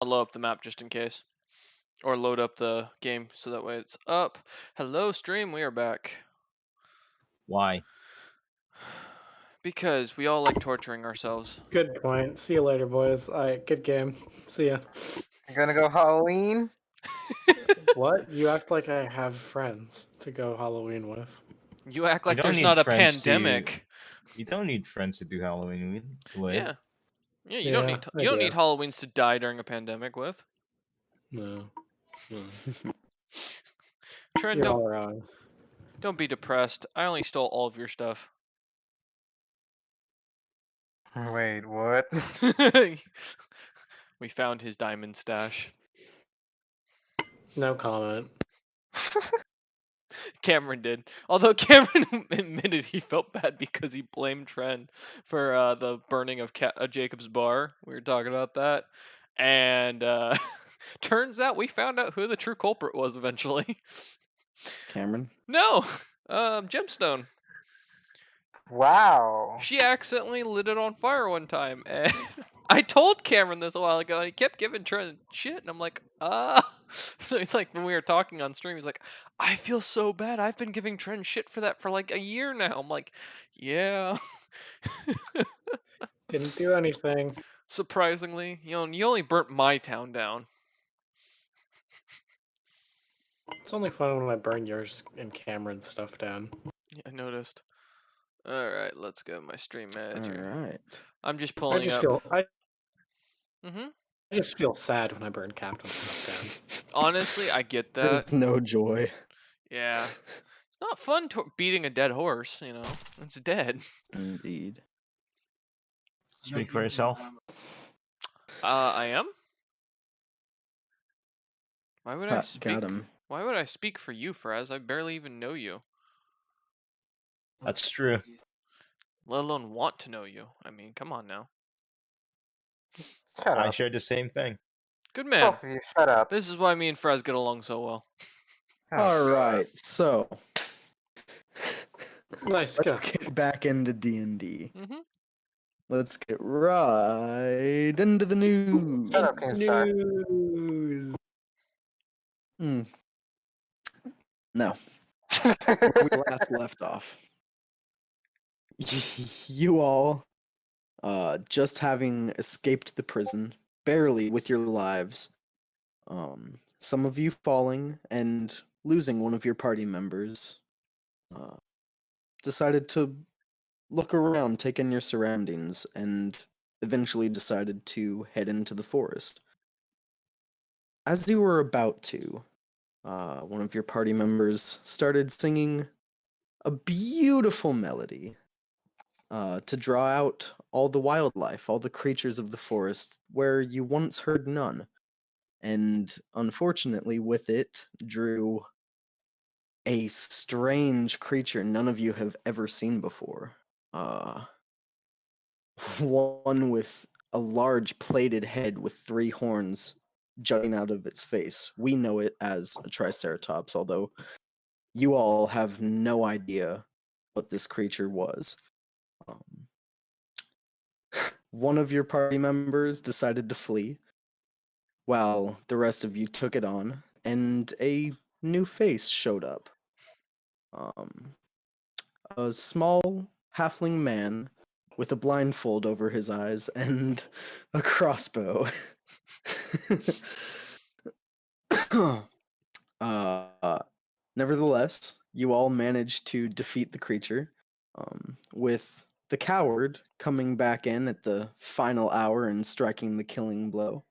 load up the map just in case. Or load up the game so that way it's up. Hello, stream. We are back. Why? Because we all like torturing ourselves. Good point. See you later, boys. Alright, good game. See ya. You're gonna go Halloween? What? You act like I have friends to go Halloween with. You act like don't there's need not a friends to- pandemic. You don't need friends to do Halloween with. Yeah. Yeah, you don't need I you don't do. need Halloweens to die during a pandemic with. No. Trent, You're all wrong. don't be depressed. I only stole all of your stuff. Wait, what? We found his diamond stash. No comment. Cameron did. Although Cameron admitted he felt bad because he blamed Trent for the burning of Jacob's bar. We were talking about that. And turns out we found out who the true culprit was eventually. Cameron? No! Gemstone. Wow. She accidentally lit it on fire one time. And I told Cameron this a while ago, and he kept giving Trent shit. And I'm like, So it's like when we were talking on stream, he's like, I feel so bad. I've been giving Trent shit for that for like a year now. I'm like, yeah. Didn't do anything. Surprisingly, you only burnt my town down. It's only fun when I burn yours and Cameron's stuff down. Yeah, I noticed. All right, let's go. My stream manager. Alright. I'm just I pulling just up. feel hmm I just feel sad when I burn Captain's stuff Honestly, I get that. There's no joy. Yeah. It's not fun beating a dead horse, It's dead. Indeed. Speak for yourself. I am? Why would I Ha, speak? got him. Why would I speak for you, Fraz? I barely even know you. That's true. Let alone want to know you. I mean, come on now. Shut I up. shared the same thing. Good man. Both of you, shut up. This is why me and Fraz get along so well. Oh, Alright, so down. Nice go. let's get back into D&D. hmm Let's get right into the news. Shut up, Kingstar. News. Hmm. No, where we last left off. You all, just having escaped the prison, barely with your lives. Some of you falling and losing one of your party members. Decided to look around, take in your surroundings, and eventually decided to head into the forest. As you were about to, one of your party members started singing a beautiful melody to draw out all the wildlife, all the creatures of the forest where you once heard none. And unfortunately, with it, drew a strange creature none of you have ever seen before. One with a large plated head with 3 horns jutting out of its face. We know it as a triceratops, although you all have no idea what this creature was. One of your party members decided to flee, while the rest of you took it on, and a new face showed up. A small halfling man with a blindfold over his eyes and a crossbow. Nevertheless, you all managed to defeat the creature, with the coward coming back in at the final hour and striking the killing blow.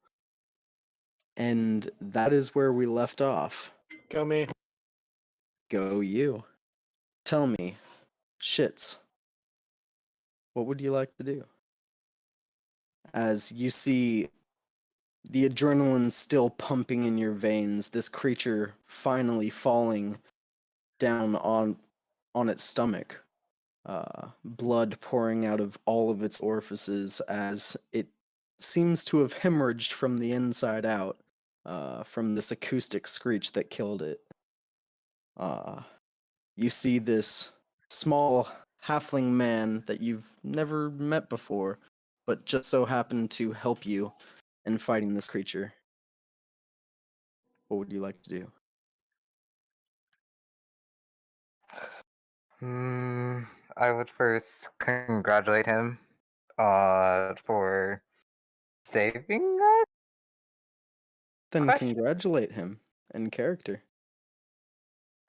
And that is where we left off. Go me. Go you. Tell me, shits, what would you like to do? As you see the adrenaline still pumping in your veins, this creature finally falling down on its stomach, blood pouring out of all of its orifices as it seems to have hemorrhaged from the inside out, from this acoustic screech that killed it. You see this small halfling man that you've never met before, but just so happened to help you in fighting this creature. What would you like to do? I would first congratulate him for saving us. Then Question. congratulate him in character.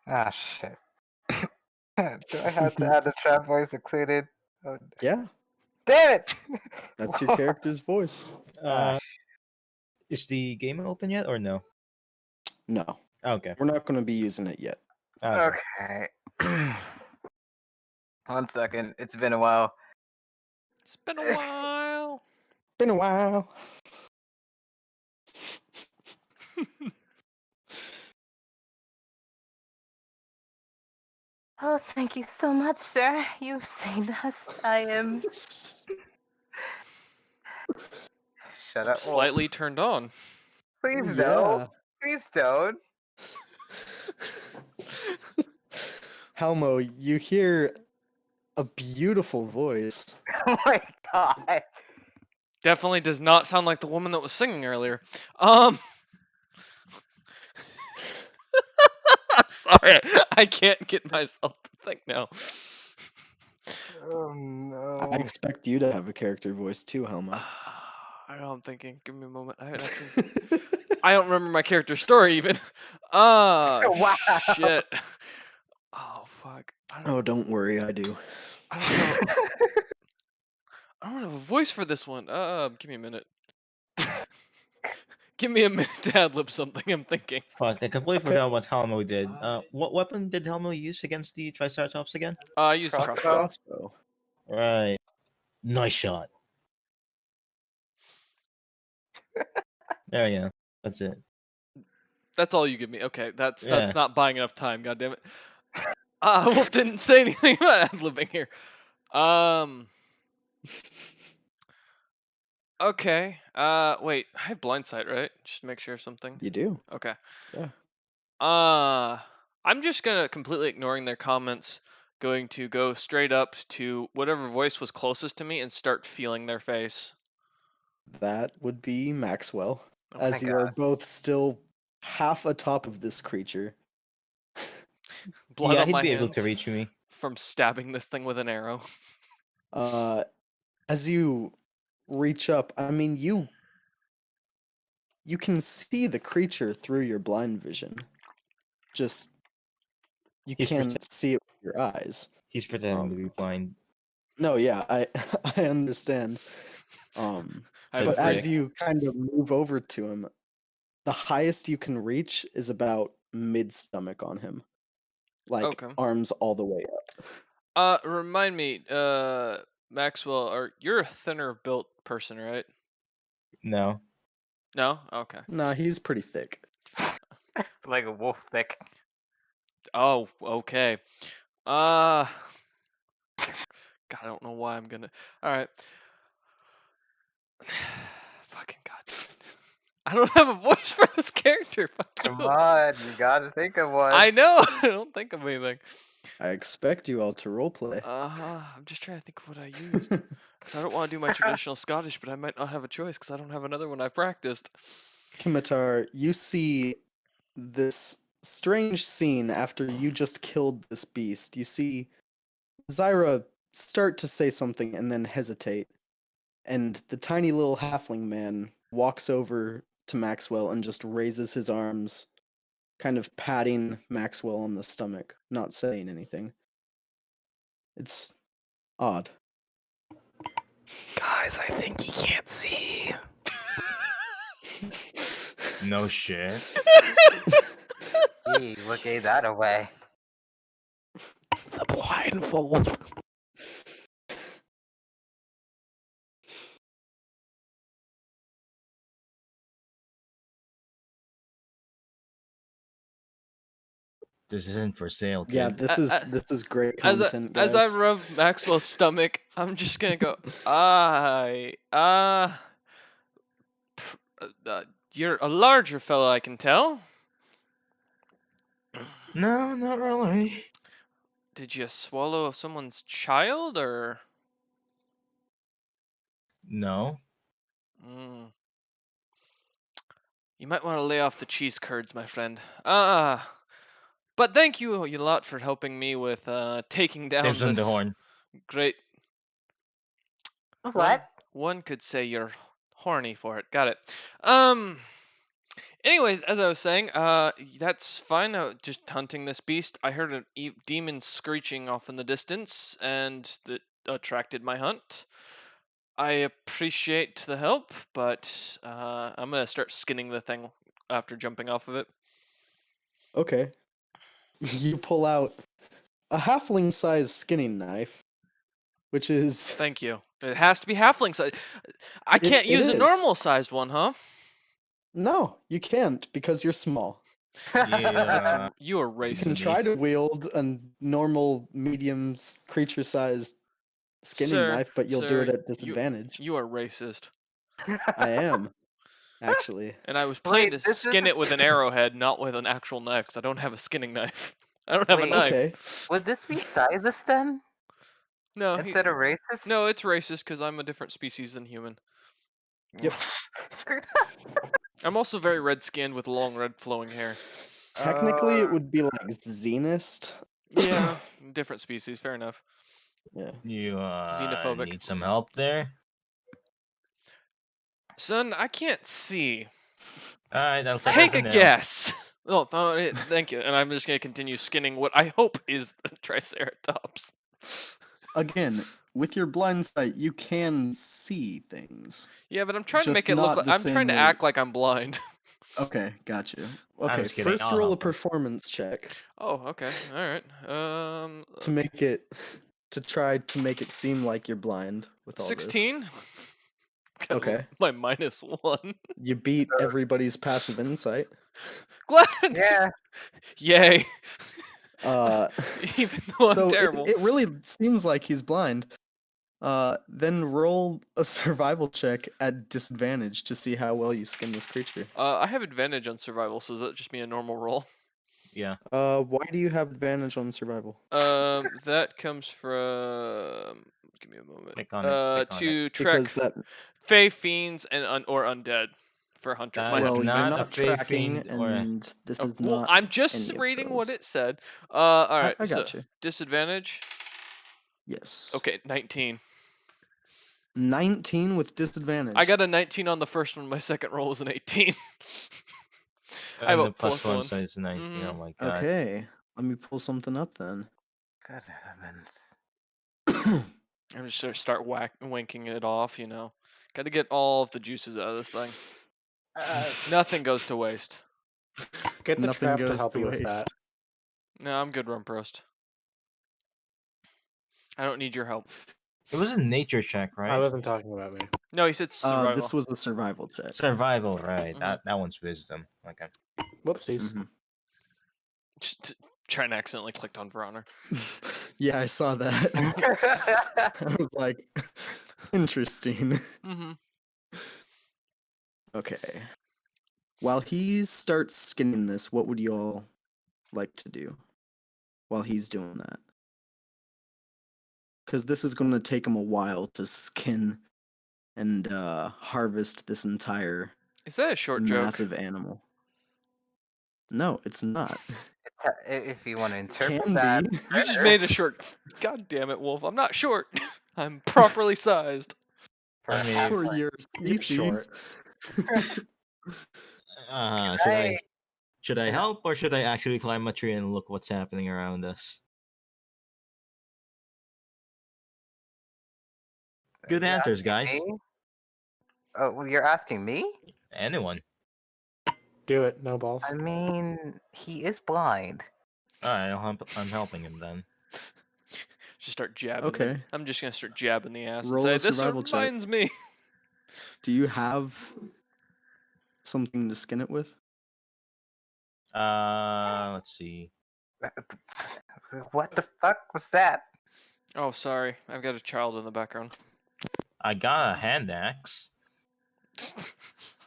Ah, shit. Do I have to add the trap voice included? Oh, Yeah, damn it! that's your character's voice. Ah, Is the game open yet or no? No, Okay. we're not going to be using it yet. Okay. okay. 1 second. It's been a while. It's been a while. Been a while. Oh, thank you so much, sir. You've saved us. I am. Shut I'm up. Well, slightly turned on. please don't. Yeah. Please don't. Helmo, you hear a beautiful voice. Oh my god. Definitely does not sound like the woman that was singing earlier. I'm sorry. I can't get myself to think now. Oh I no. expect you to have a character voice too, Helmo. I know I'm thinking. Give me a moment. I don't remember my character story even. Ah, Wow. shit. Oh fuck. Oh, don't worry, I do. I don't know. I don't have a voice for this one. Give me a minute. Give me a minute to ad lib something. I'm thinking. Fuck, I completely Okay. forgot what Helmo did. What weapon did Helmo use against the Triceratops again? I used a Crossbow. crossbow. Crossbow. Right. Nice shot. There you go. That's it. That's all you give me. Okay, that's Yeah. not buying enough time. God damn it. Wolf didn't say anything about ad libbing here. Okay. Wait. I have blind sight, right? Just to make sure of something. You do. Okay. Yeah. I'm just gonna completely ignoring their comments. Going to go straight up to whatever voice was closest to me and start feeling their face. That would be Maxwell, Oh as my you are both still half atop of this creature. Blood Yeah, on he'd my be able hands to reach me. from stabbing this thing with an arrow. As you reach up, I mean, you can see the creature through your blind vision. Just you He's can't see it with your eyes. He's pretending to be blind. No, yeah, I I understand. I But But agree. as you kind of move over to him, the highest you can reach is about mid stomach on him, like Okay. arms all the way up. Remind me, Maxwell, you're a thinner built person, right? No. No? Okay. Nah, he's pretty thick. Like a wolf thick. Oh, okay. God, I don't know why I'm gonna. All right. Fucking god damn it. I don't have a voice for this character. Fuck Come you. on, you gotta think of one. I know. I don't think of anything. I expect you all to roleplay. I'm just trying to think of what I used. Because I don't want to do my traditional Scottish, but I might not have a choice because I don't have another one I practiced. Kimitar, you see this strange scene after you just killed this beast. You see Zyra start to say something and then hesitate. And the tiny little halfling man walks over to Maxwell and just raises his arms, kind of patting Maxwell on the stomach, not saying anything. It's odd. Guys, I think he can't see. No shit. Gee, what gave that away? The blindfold. This isn't for sale, kid. Yeah, this is great As content, guys. as I rub Maxwell's stomach, I'm just gonna go. You're a larger fellow, I can tell. No, not really. Did you swallow someone's child, or? No. Mm. You might want to lay off the cheese curds, my friend. But thank you a lot for helping me with taking down Tips on the this horn. great. What? One could say you're horny for it. Got it. Anyways, as I was saying, that's fine. Just hunting this beast. I heard a demon screeching off in the distance, and that attracted my hunt. I appreciate the help, but I'm gonna start skinning the thing after jumping off of it. Okay. You pull out a halfling-sized skinning knife, which is Thank you. It has to be halfling size. I can't it use a is. normal sized one, huh? no, you can't because you're small. Yeah. You are You can racist, try to wield a normal, medium creature-sized skinning sir. knife, but you'll do Sir, it at disadvantage. You are racist. I am, actually. And I was planning Wait, to this skin is- it with an arrowhead, not with an actual knife, because I don't have a skinning knife. I don't have a Wait. knife. Okay. Would this be sizist then? No, Instead of racist? no, it's racist because I'm a different species than human. Yep. I'm also very red skinned with long red flowing hair. Technically, it would be like Zenist. Yeah, different species. Fair enough. Yeah. You Xenophobic. need some help there? Son, I can't see. Alright, I'll take Take it a as no. guess. Oh, thank you. And I'm just gonna continue skinning what I hope is the Triceratops. Again, with your blind sight, you can see things. Yeah, but I'm trying to Just make it look not like the I'm same trying to way- act like I'm blind. Okay, gotcha. Okay, just kidding, first I'll roll a help him. performance check Oh, okay. All right. to make it to try to make it seem like you're blind with all 16. Got Okay. My -1. this. You beat everybody's passive insight. Glad. Yeah. Yay. Uh, Even though I'm so terrible. it really seems like he's blind. Then roll a survival check at disadvantage to see how well you skin this creature. I have advantage on survival, so does that just mean a normal roll? Yeah. Why do you have advantage on survival? That comes from. Give me a moment. Click on it, click on To track Because that fey fiends and or undead for hunter. That My is well, hunter. you're not a not fey tracking, fiend or a- and this Oh, is well, not. I'm just any of reading what those. it said. All right. I so got you. disadvantage. Yes. Okay, 19. 19 with disadvantage. I got a 19 on the first one. My second roll was an 18. I have And a the plus one, +1. so it's 19. Oh Mhm. my god. Okay, let me pull something up then. Good heavens. I'm just gonna start wanking it off. Got to get all of the juices out of this thing. Nothing goes to waste. Get the Nothing trap to goes help to you with that. waste. No, I'm good, Rump Roast. I don't need your help. It was a nature check, right? I wasn't talking about me. No, he said survival. This was a survival check. Survival, right. Mhm. That one's wisdom. Okay. Whoopsies. Mhm. Trying to accidentally clicked on For Honor. Yeah, I saw that. I was like, interesting. Mm-hmm. Okay. While he starts skinning this, what would you all like to do while he's doing that? Because this is going to take him a while to skin and harvest this entire Is that a short joke? massive animal. No, it's not. If you want to interpret Can that, be. You just made a short. God damn it, Wolf! I'm not short. I'm properly sized. for I mean, half- For your You're species. Should I help or should I actually climb a tree and look what's happening around us? Good You're answers, asking guys. me? Oh, well, you're asking me? Anyone. Do it. No balls. I mean, he is blind. Alright, I'm helping him then. Just start jabbing. Okay. I'm just gonna start jabbing the ass Roll and a say, "This survival check. reminds me." Do you have something to skin it with? Let's see. What the fuck was that? Oh, sorry. I've got a child in the background. I got a hand axe.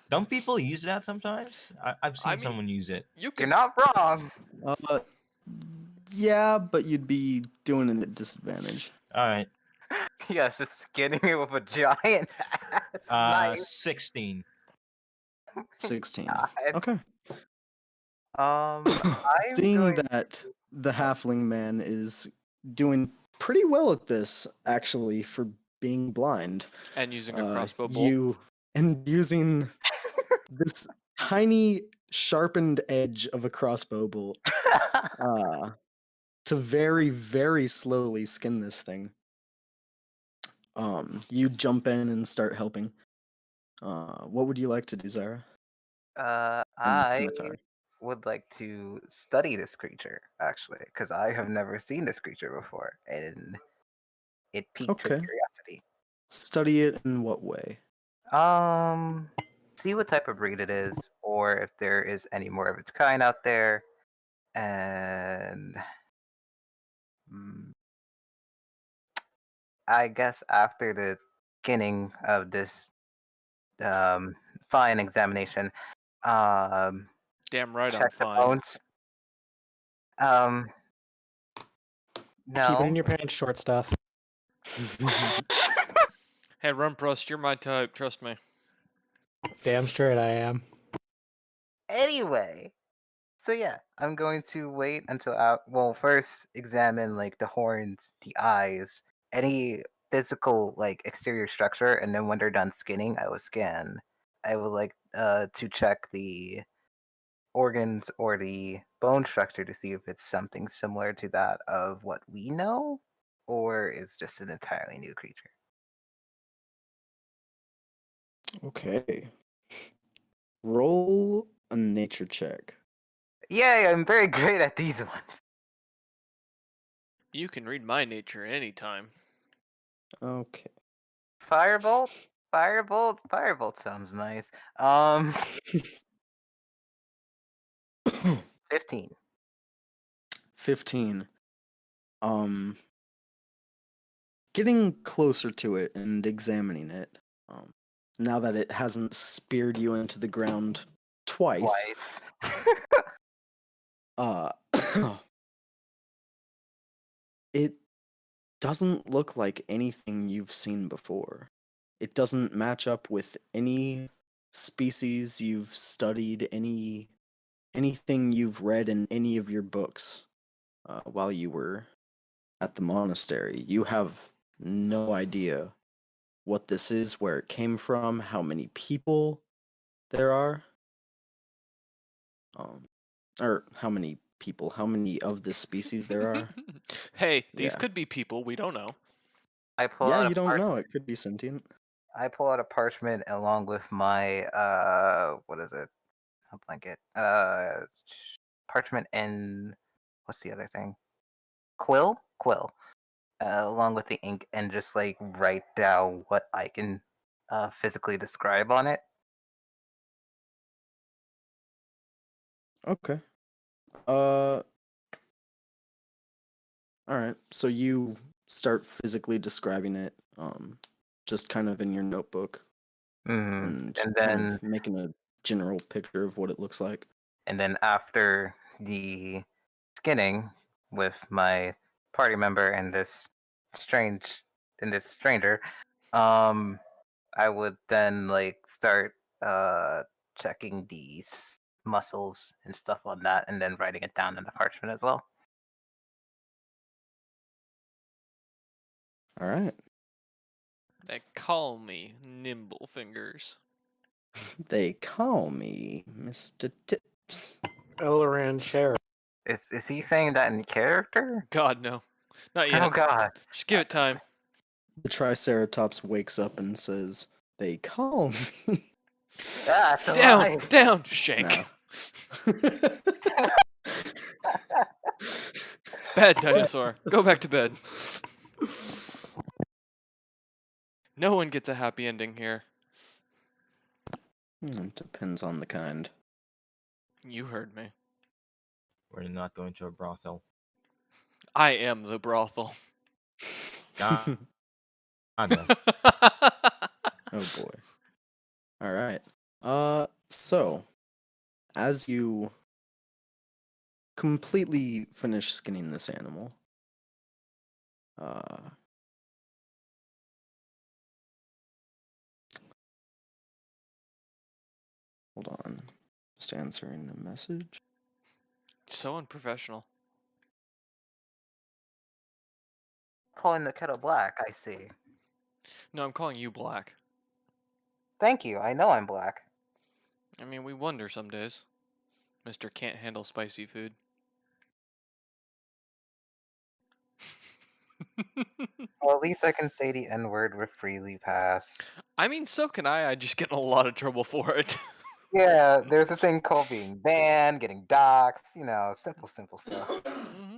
Don't people use that sometimes? I've seen I mean, someone use it. You You're can. not wrong. Yeah, but you'd be doing it at disadvantage. Alright. Yeah, it's just skinning it with a giant ass knife. 16. 16. God. Okay. I'm Seeing going. that the halfling man is doing pretty well at this, actually, for being blind, And using a crossbow bolt. you and using this tiny sharpened edge of a crossbow bolt to very, very slowly skin this thing. You jump in and start helping. What would you like to do, Zara? And I Dimitar? would like to study this creature actually, because I have never seen this creature before, and it piqued her Okay. curiosity. Study it in what way? Um, see what type of breed it is, or if there is any more of its kind out there, and mm, I guess after the beginning of this fine examination, um, Damn right I'm check the fine. bones. Um, Keep it no. in your pants, short stuff. Hey, Rumprust, you're my type. Trust me. Damn straight I am. Anyway, so yeah, I'm going to wait until well, first examine like the horns, the eyes, any physical like exterior structure, and then when they're done skinning, I will scan. I would like to check the organs or the bone structure to see if it's something similar to that of what we know, or is just an entirely new creature. Okay. Roll a nature check. Yay, I'm very great at these ones. You can read my nature anytime. Okay. Firebolt, firebolt sounds nice. 15. 15. Um, Getting closer to it and examining it, now that it hasn't speared you into the ground twice, uh, it doesn't look like anything you've seen before. It doesn't match up with any species you've studied, anything you've read in any of your books while you were at the monastery. You have no idea what this is, where it came from, how many people there are, or how many people, how many of this species there are. Hey, these Yeah. could be people. We don't know. I pull Yeah, out you a don't know. It could be sentient. I pull out a parchment along with my what is it? A blanket. Parchment and what's the other thing? Quill? Quill. Along with the ink, and just like write down what I can physically describe on it. Okay. All right. So you start physically describing it, just kind of in your notebook and And kind then of making a general picture of what it looks like. after the skinning with my party member and this stranger, I would then like start checking these muscles and stuff on that, and then writing it down in the parchment as well. All right. They call me Nimble Fingers. They call me Mr. Tips. Elran Cher. Is he saying that in character? God, no. Not Oh yet. god. Just give it time. The Triceratops wakes up and says, "They call me." Ah, it's Down, alive. down, shank. No. Bad dinosaur. Go back to bed. No one gets a happy ending here. It depends on the kind. You heard me. We're not going to a brothel. I am the brothel. God, no. Oh boy. All right. So as you completely finish skinning this animal, Hold on. Just answering a message. So unprofessional. Calling the kettle black, I see. No, I'm calling you black. Thank you. I know I'm black. I mean, we wonder some days. Mister can't handle spicy food. Well, at least I can say the N word with freely pass. I mean, so can I. I just get in a lot of trouble for it. Yeah, there's a thing called being banned, getting doxxed, simple stuff. hmm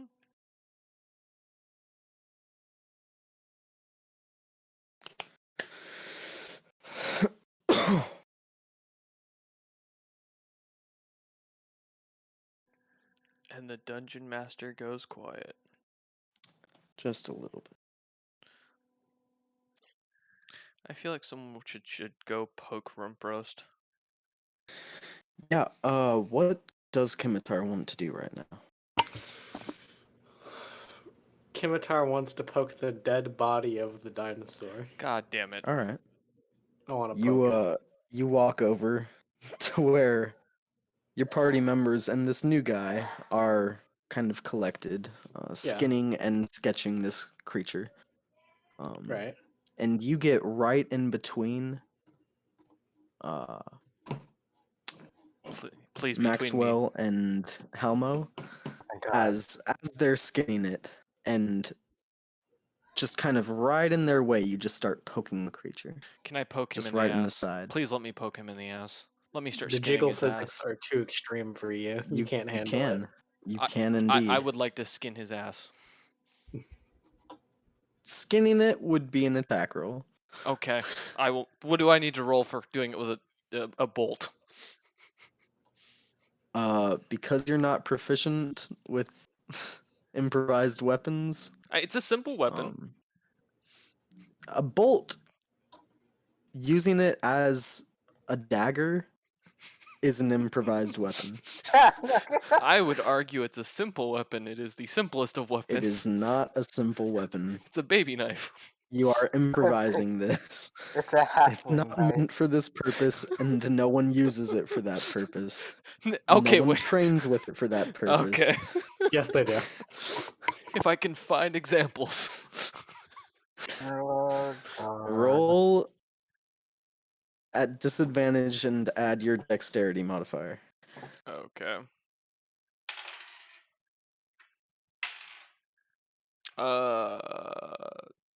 And the dungeon master goes quiet. Just a little bit. I feel like someone should go poke rump roast. Yeah, what does Kimitar want to do right now? Kimitar wants to poke the dead body of the dinosaur. God damn it. Alright. I want to poke You it. you walk over to where your party members and this new guy are kind of collected, skinning and sketching this creature. Right. And you get right in between Please between me. Maxwell and Helmo My God. as they're skinning it, and just kind of right in their way, you just start poking the creature. Can I poke him Just in right the in the ass? side. Please let me poke him in the ass. Let me start The skinning jiggle his physics ass. are too extreme for you. You can't handle can. it. You I- can indeed. I would like to skin his ass. Skinning it would be an attack roll. Okay. I will. What do I need to roll for doing it with a bolt? Because you're not proficient with improvised weapons, It's a simple weapon. a bolt, using it as a dagger, is an improvised weapon. I would argue it's a simple weapon. It is the simplest of weapons. It is not a simple weapon. It's a baby knife. You are improvising this. It's a It's not halfling knife. meant for this purpose, and no one uses it for that purpose. Okay, No one wait. trains with it for that purpose. Okay. Yes, they do. If I can find examples. Oh, God. Roll at disadvantage and add your dexterity modifier. Okay.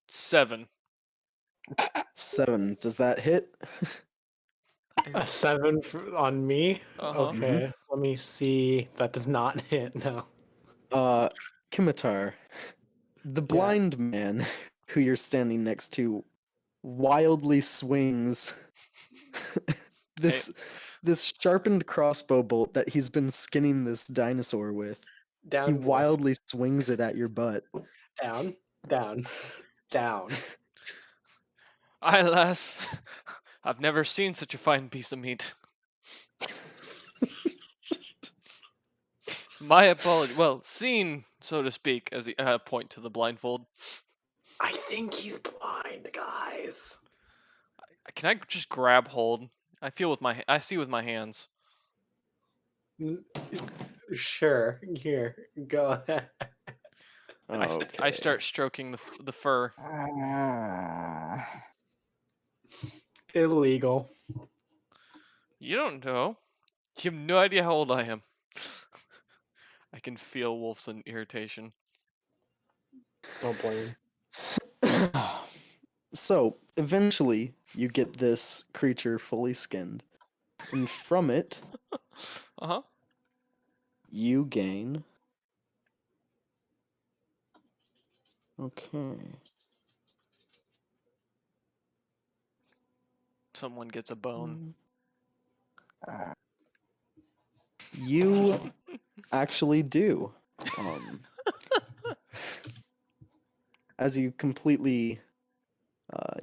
7. 7. Does that hit? A 7 on me? Uh-huh. Okay. Let me see. That does not hit, no. Kimitar, the blind man who you're standing next to wildly swings this sharpened crossbow bolt that he's been skinning this dinosaur with. Down. He wildly swings it at your butt. Down. Down. Down. Alas, I've never seen such a fine piece of meat. My apology. Well, seen, so to speak, as he point to the blindfold. I think he's blind, guys. Can I just grab hold? I see with my hands. Sure. Here. Go ahead. I start stroking the fur. Illegal. You don't know. You have no idea how old I am. I can feel Wolf's irritation. Don't blame. So, eventually, you get this creature fully skinned. And from it, Uh-huh. you gain. Okay. Someone gets a bone. You actually do. As you completely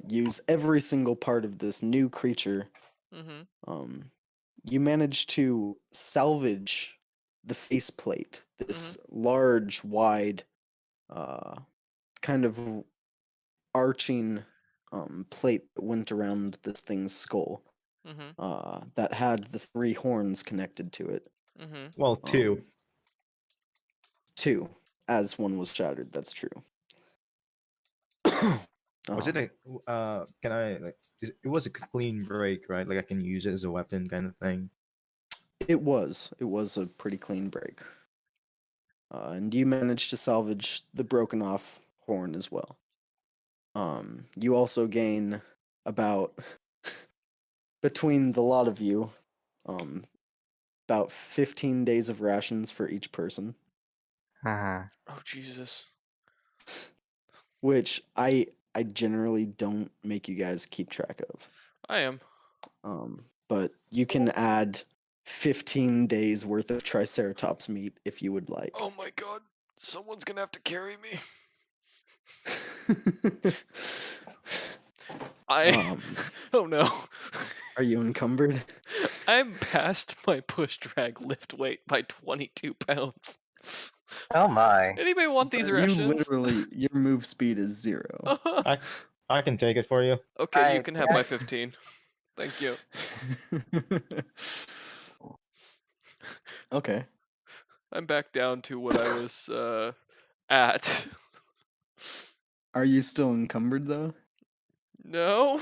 use every single part of this new creature, Mm-hmm. you manage to salvage the faceplate, this large, wide, kind of arching plate that went around this thing's skull. Mm-hmm. that had the 3 horns connected to it. Mm-hmm. Well, 2. 2, as one was shattered. That's true. Was it Um, a can I like it was a clean break, right? Like I can use it as a weapon kind of thing. It was a pretty clean break. And you managed to salvage the broken off horn as well. You also gain about between the lot of you, about 15 days of rations for each person, Mhm. Oh Jesus. which I generally don't make you guys keep track of. I am. But you can add 15 days worth of Triceratops meat if you would like. Oh my God. Someone's gonna have to carry me. I. Um, Oh no. are you encumbered? I'm past my push drag lift weight by 22 pounds. Oh my. Anybody want these You rations? literally, your move speed is 0. I can take it for you. Okay, you I can have my 15. Thank you. Okay. I'm back down to what I was at. Are you still encumbered though? No.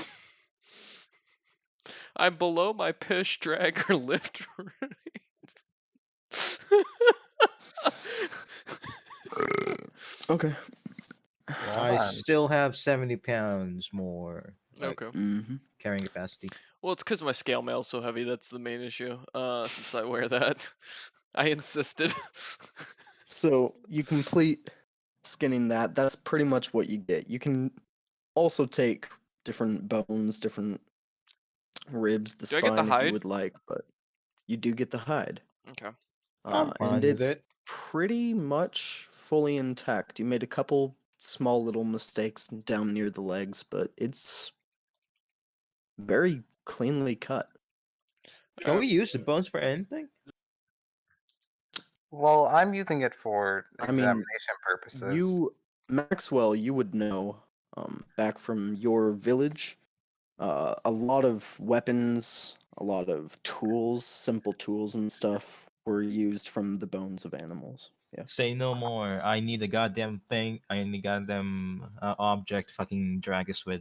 I'm below my push drag or lift rates. Okay. I on. still have 70 pounds more like Okay. Mm-hmm. carrying capacity. Well, it's because my scale mail's so heavy. That's the main issue. Since I wear that, I insisted. So you complete skinning that. That's pretty much what you get. You can also take different bones, different ribs, the Do I get the spine if you hide? would like, but you do get the hide. Okay. I'm fine And with it's it. pretty much fully intact. You made a couple small little mistakes down near the legs, but it's very cleanly cut. Can we use the bones for anything? Well, I'm using it for I mean, examination purposes. You, Maxwell, you would know, back from your village, a lot of weapons, a lot of tools, simple tools and stuff were used from the bones of animals. Yeah. Say no more. I need a goddamn thing. I need a goddamn object to fucking drag us with.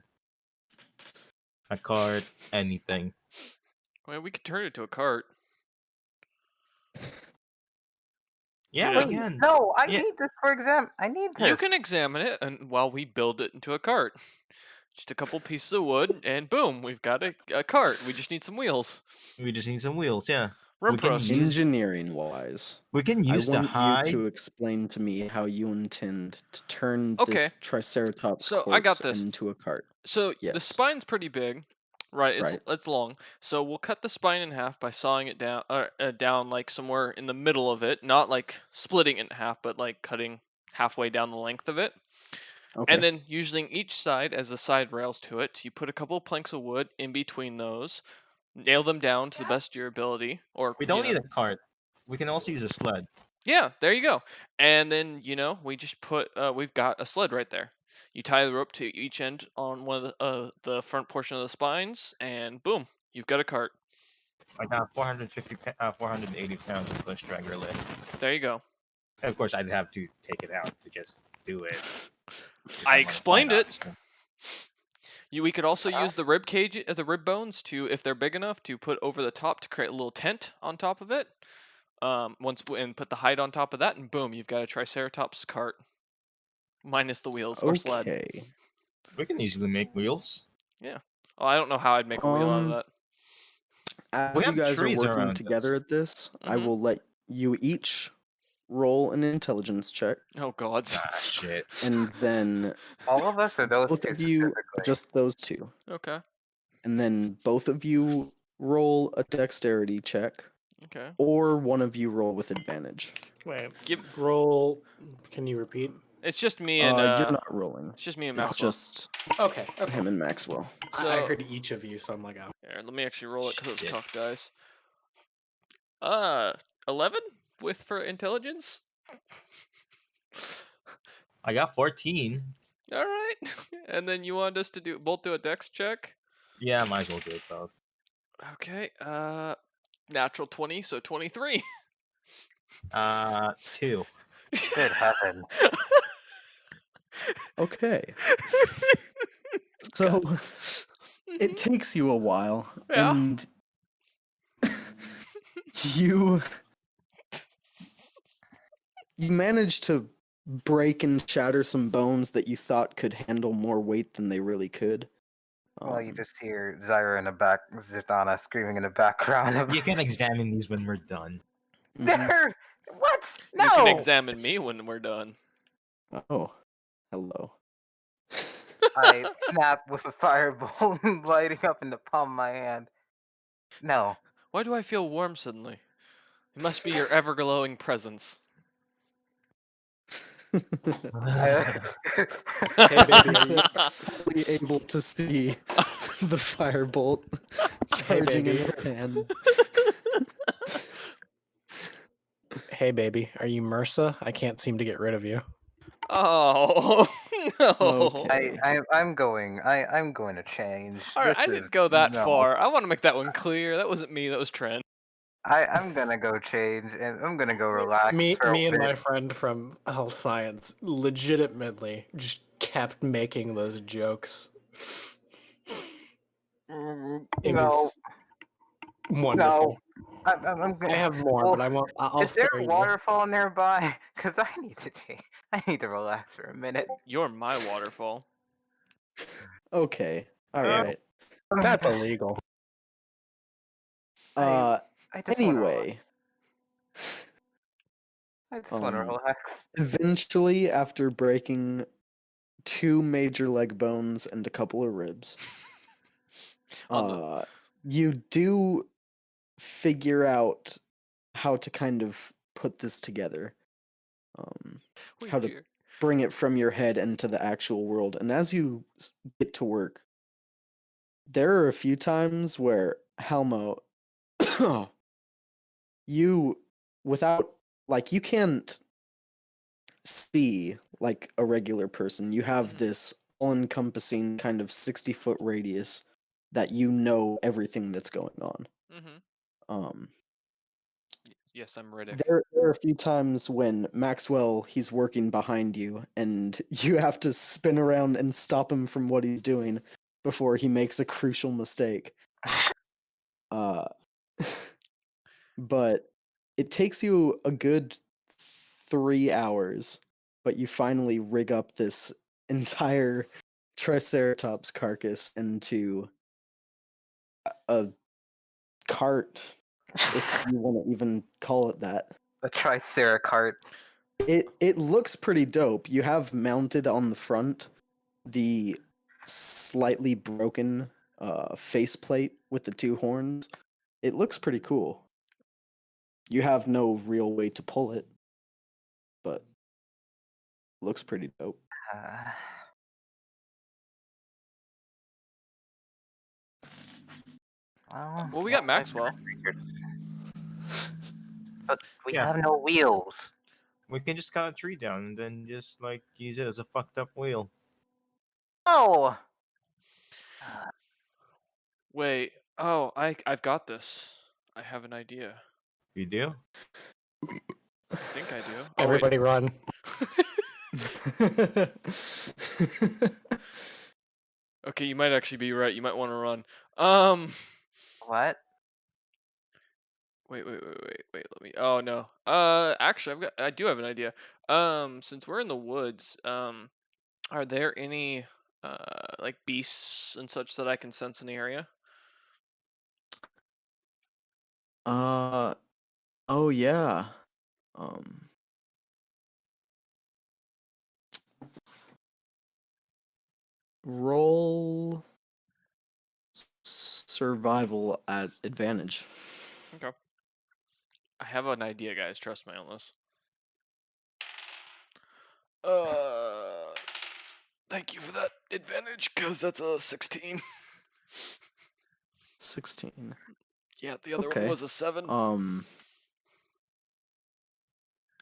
A card, anything. Well, we could turn it to a cart. Yeah, You we know? Wait, can. no, I Yeah. need this for exam. I need this. You can examine it, and while we build it into a cart. Just a couple pieces of wood, and boom, we've got a cart. We just need some wheels. We just need some wheels. Yeah. Rim We can thrust. use. Engineering wise, We can I use the want you hide. to explain to me how you intend to turn Okay. this Triceratops So I got corpse this. into a cart. So the Yes. spine's pretty big, right? Right. It's long. So we'll cut the spine in half by sawing it down, down like somewhere in the middle of it, not like splitting it in half, but like cutting halfway down the length of it. Okay. And then using each side as the side rails to it, you put a couple of planks of wood in between those, nail them down to the best of your ability, or We don't need a cart. We can also use a sled. Yeah, there you go. And then, we just put, we've got a sled right there. You tie the rope to each end on one of the front portion of the spines, and boom, you've got a cart. I got 480 pounds of push dragger lift. There you go. And of course, I'd have to take it out to just do it. If I I'm gonna explained fight, it. obviously. We could also use the rib cage, the rib bones to, if they're big enough, to put over the top to create a little tent on top of it. And put the hide on top of that, and boom, you've got a Triceratops cart, minus the wheels or sled. Okay. We can easily make wheels. Yeah. Well, I don't know how I'd make a wheel out of that. As We you have guys are trees working around together us. at this, I Mhm. will let you each roll an intelligence check, Oh God. Ah, shit. and then All of us or those both two of you, specifically? just those two, Okay. and then both of you roll a dexterity check, Okay. or one of you roll with advantage. Wait, Give. roll. Can you repeat? It's just me and You're not rolling. it's just me and It's Maxwell. just Okay. Okay. him and Maxwell. So I heard each of you, so I'm like, oh. here, let me actually roll it because it was Shit. cocked dice. 11 with for intelligence. I got 14. All right. And then you wanted us to both do a dex check. Yeah, might as well do it both. Okay. Natural 20, so 23. 2. Good heavens. Okay. So it takes you a while, Yeah. and you manage to break and shatter some bones that you thought could handle more weight than they really could. Well, you just hear Zyra in the back, Zidana screaming in the background. Of, You can examine these when we're done. Mhm. there! What? No! You can examine me when we're done. Oh, hello. I snap with a fireball lighting up in the palm of my hand. No. Why do I feel warm suddenly? It must be your ever glowing presence. I- Hey, baby, are you? Princess fully able to see the firebolt Hey, charging in baby. her hand. Hey, baby, are you MRSA? I can't seem to get rid of you. Oh no! Okay. I'm going to change. All right, This I is didn't go that no. far. I want to make that one clear. That wasn't me. That was Trent. I'm gonna go change and I'm gonna go relax for a Me and bit. my friend from health science legitimately just kept making those jokes. It No, was wonderful. I'm I gonna. have more, Well, but I won't. I'll is there spare a you. waterfall nearby? Cause I need to change. I need to relax for a minute. You're my waterfall. Okay. All Yeah. right. That's illegal. Uh I just want to. anyway, I just want to relax. eventually after breaking 2 major leg bones and a couple of ribs, On the you do figure out how to kind of put this together. How to Weird. bring it from your head into the actual world. And as you get to work, there are a few times where Helmo, you, without, like, you can't see like a regular person. You have Mhm. this all encompassing kind of 60-foot radius that you know everything that's going on. Mm-hmm. Um, Yes, I'm Riddick. there are a few times when Maxwell he's working behind you, and you have to spin around and stop him from what he's doing before he makes a crucial mistake. Uh, but it takes you a good 3 hours, but you finally rig up this entire Triceratops carcass into a cart, if you want to even call it that. A triceracart. It looks pretty dope. You have mounted on the front the slightly broken faceplate with the 2 horns. It looks pretty cool. You have no real way to pull it, but it looks pretty dope. Uh, Well, we got what I Maxwell. figured. But we Yeah. have no wheels. We can just cut a tree down and then just like use it as a fucked up wheel. Oh. Wait. Oh, I've got this. I have an idea. You do? I think I do. Oh Everybody run. wait. Okay, you might actually be right. You might want to run. What? Wait. Let me. Oh no. Actually, I do have an idea. Since we're in the woods, are there any like beasts and such that I can sense in the area? Oh yeah. Um Roll survival at advantage. Okay. I have an idea, guys. Trust me on this. Thank you for that advantage, cause that's a 16. 16. Yeah, the other one Okay. was a 7.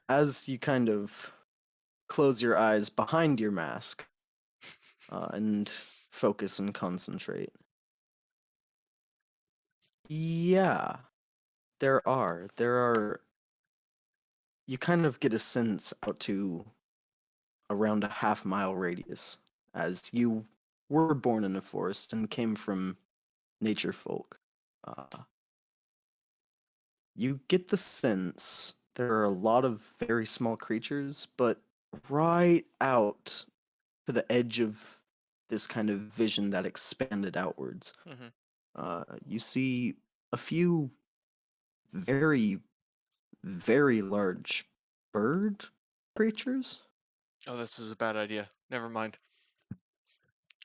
As you kind of close your eyes behind your mask and focus and concentrate, Yeah, there are. There are. You kind of get a sense out to around a half-mile radius, as you were born in a forest and came from nature folk. Uh, you get the sense there are a lot of very small creatures, but right out to the edge of this kind of vision that expanded outwards, Hmm. you see a few very, very large bird creatures. Oh, this is a bad idea. Never mind.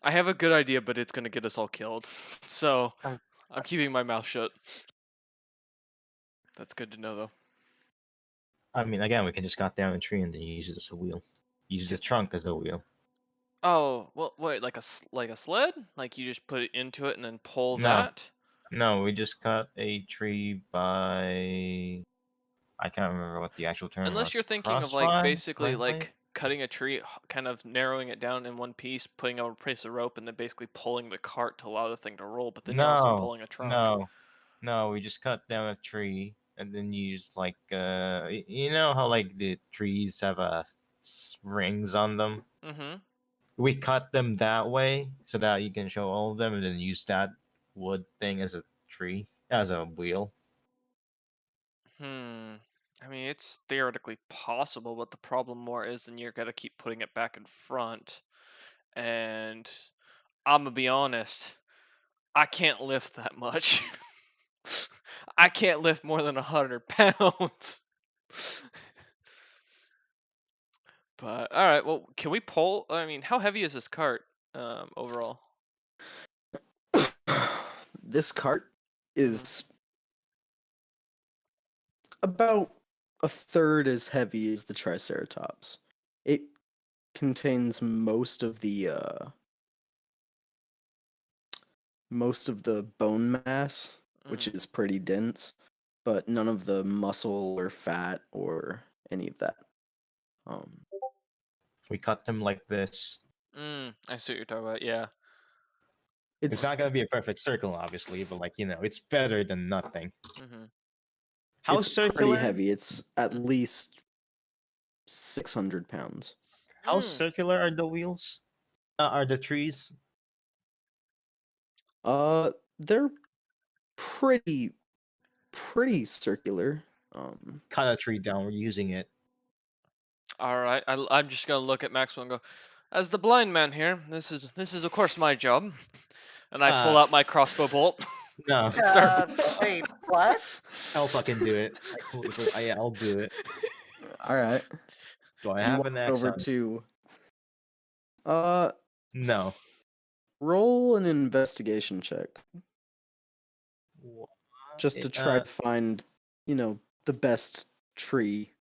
I have a good idea, but it's gonna get us all killed. So Um, I'm keeping my mouth shut. That's good to know, though. I mean, again, we can just cut down a tree and then use it as a wheel. Use the trunk as a wheel. Oh, well, wait, like a sled? Like you just put it into it and then pull No, that? no, we just cut a tree by. I can't remember what the actual term Unless you're was. thinking of like Crosswise, basically lengthwise. like cutting a tree, kind of narrowing it down in one piece, putting out a piece of rope, and then basically pulling the cart to allow the thing to roll. But then you're also No, pulling a trunk. no, no. We just cut down a tree and then use like you know how like the trees have rings on them. Mm-hmm. We cut them that way so that you can show all of them, and then use that wood thing as a tree as a wheel. I mean, it's theoretically possible, but the problem more is then you're gonna keep putting it back in front. And I'm gonna be honest, I can't lift that much. I can't lift more than 100 pounds. But all right, well, can we pull? I mean, how heavy is this cart overall? This cart Mhm. is about a third as heavy as the Triceratops. It contains most of the bone mass, which Mm. is pretty dense, but none of the muscle or fat or any of that. Um, We cut them like this. I see what you're talking about. Yeah. It's it's not gonna be a perfect circle, obviously, but like it's better than nothing. Mhm. How it's pretty circular? heavy. It's at Mm. least 600 pounds. How Mm. circular are the wheels? Are the trees? They're pretty circular. Cut a tree down. We're using it. All right. I'm just gonna look at Maxwell and go, as the blind man here, this is of course my job. And I pull Uh, out my crossbow bolt no. and start. wait, what? I'll fucking do it. Yeah, I'll do it. All right. Do I You have walk an axe over on? to uh No. roll an investigation check What? just to try to find, the best tree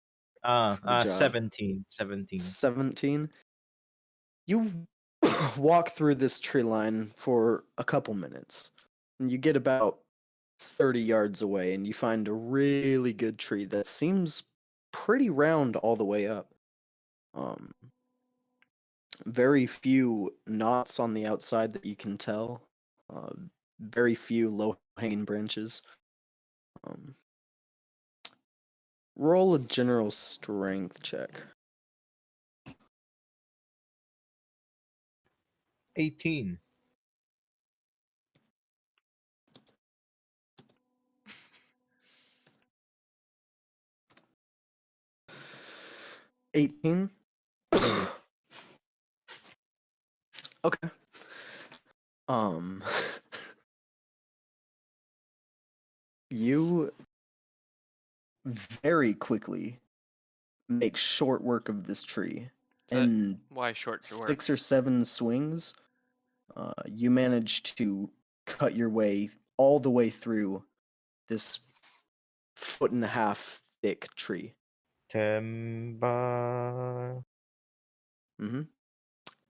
for the job. 17. 17. 17. You walk through this tree line for a couple minutes, and you get about 30 yards away, and you find a really good tree that seems pretty round all the way up. Um, very few knots on the outside that you can tell. Uh, very few low hanging branches. Um, roll a general strength check. 18. 18. Okay. Um, you very quickly make short work of this tree. That In why short to work? 6 or 7 swings, you manage to cut your way all the way through this 1.5 foot thick tree. Timber. hmm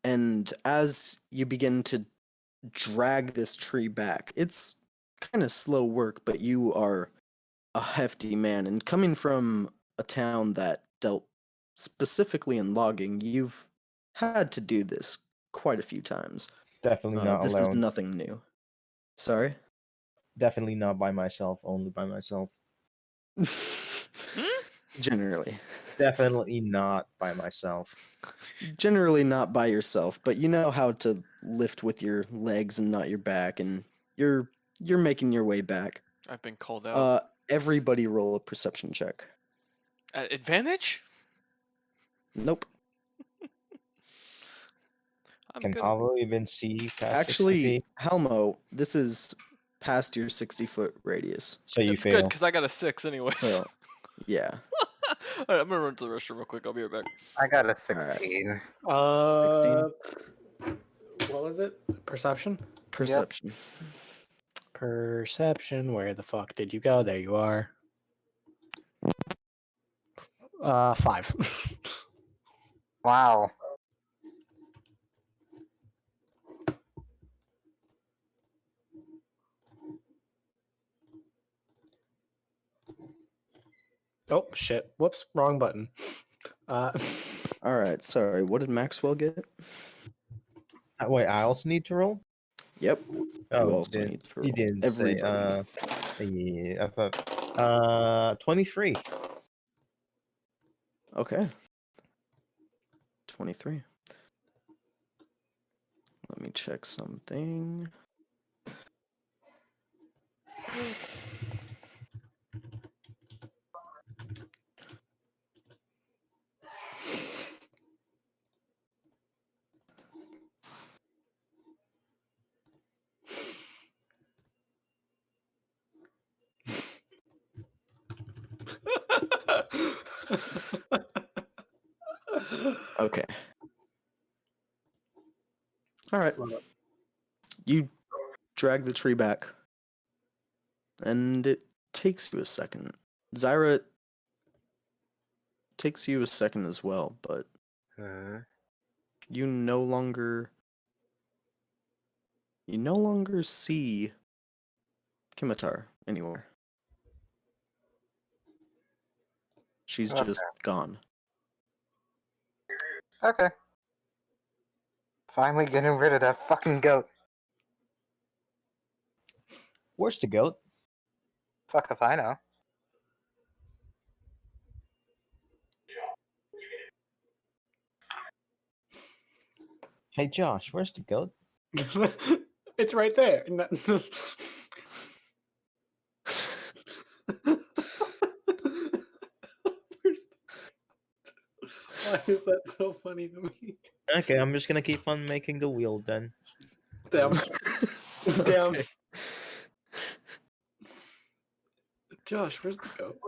And as you begin to drag this tree back, it's kind of slow work, but you are a hefty man. And coming from a town that dealt specifically in logging, you've had to do this quite a few times. Definitely not This is alone. nothing new. Sorry? Definitely not by myself. Only by myself. Generally. Definitely not by myself. Generally not by yourself, but you know how to lift with your legs and not your back, and you're making your way back. I've been called out. Everybody roll a perception check. At advantage? Nope. I'm Can good. Pablo even see past 60 Actually, feet? Helmo, this is past your 60-foot radius. So you That's good fail. because I got a 6 anyways. So, yeah. Alright, I'm gonna run to the restroom real quick. I'll be right back. I got a 16. What was it? Perception? Perception. Perception. Where the fuck did you go? There you are. 5. Wow. Oh shit! Whoops, wrong button. All right, sorry. What did Maxwell get? Wait, I also need to roll? Yep. Oh, you also need to roll. he didn't Everybody. say. Yeah, I thought. 23. Okay. 23. Let me check something. Okay. All right. You drag the tree back, and it takes you a second. Zyra, it takes you a second as well, but you no longer see Kimitar anywhere. She's Okay. just gone. Okay. Finally getting rid of that fucking goat. Where's the goat? Fuck if I know. Hey Josh, where's the goat? It's right there. Why is that so funny to me? Okay, I'm just gonna keep on making the wheel then. Damn. Damn. Okay. Josh, where's the goat?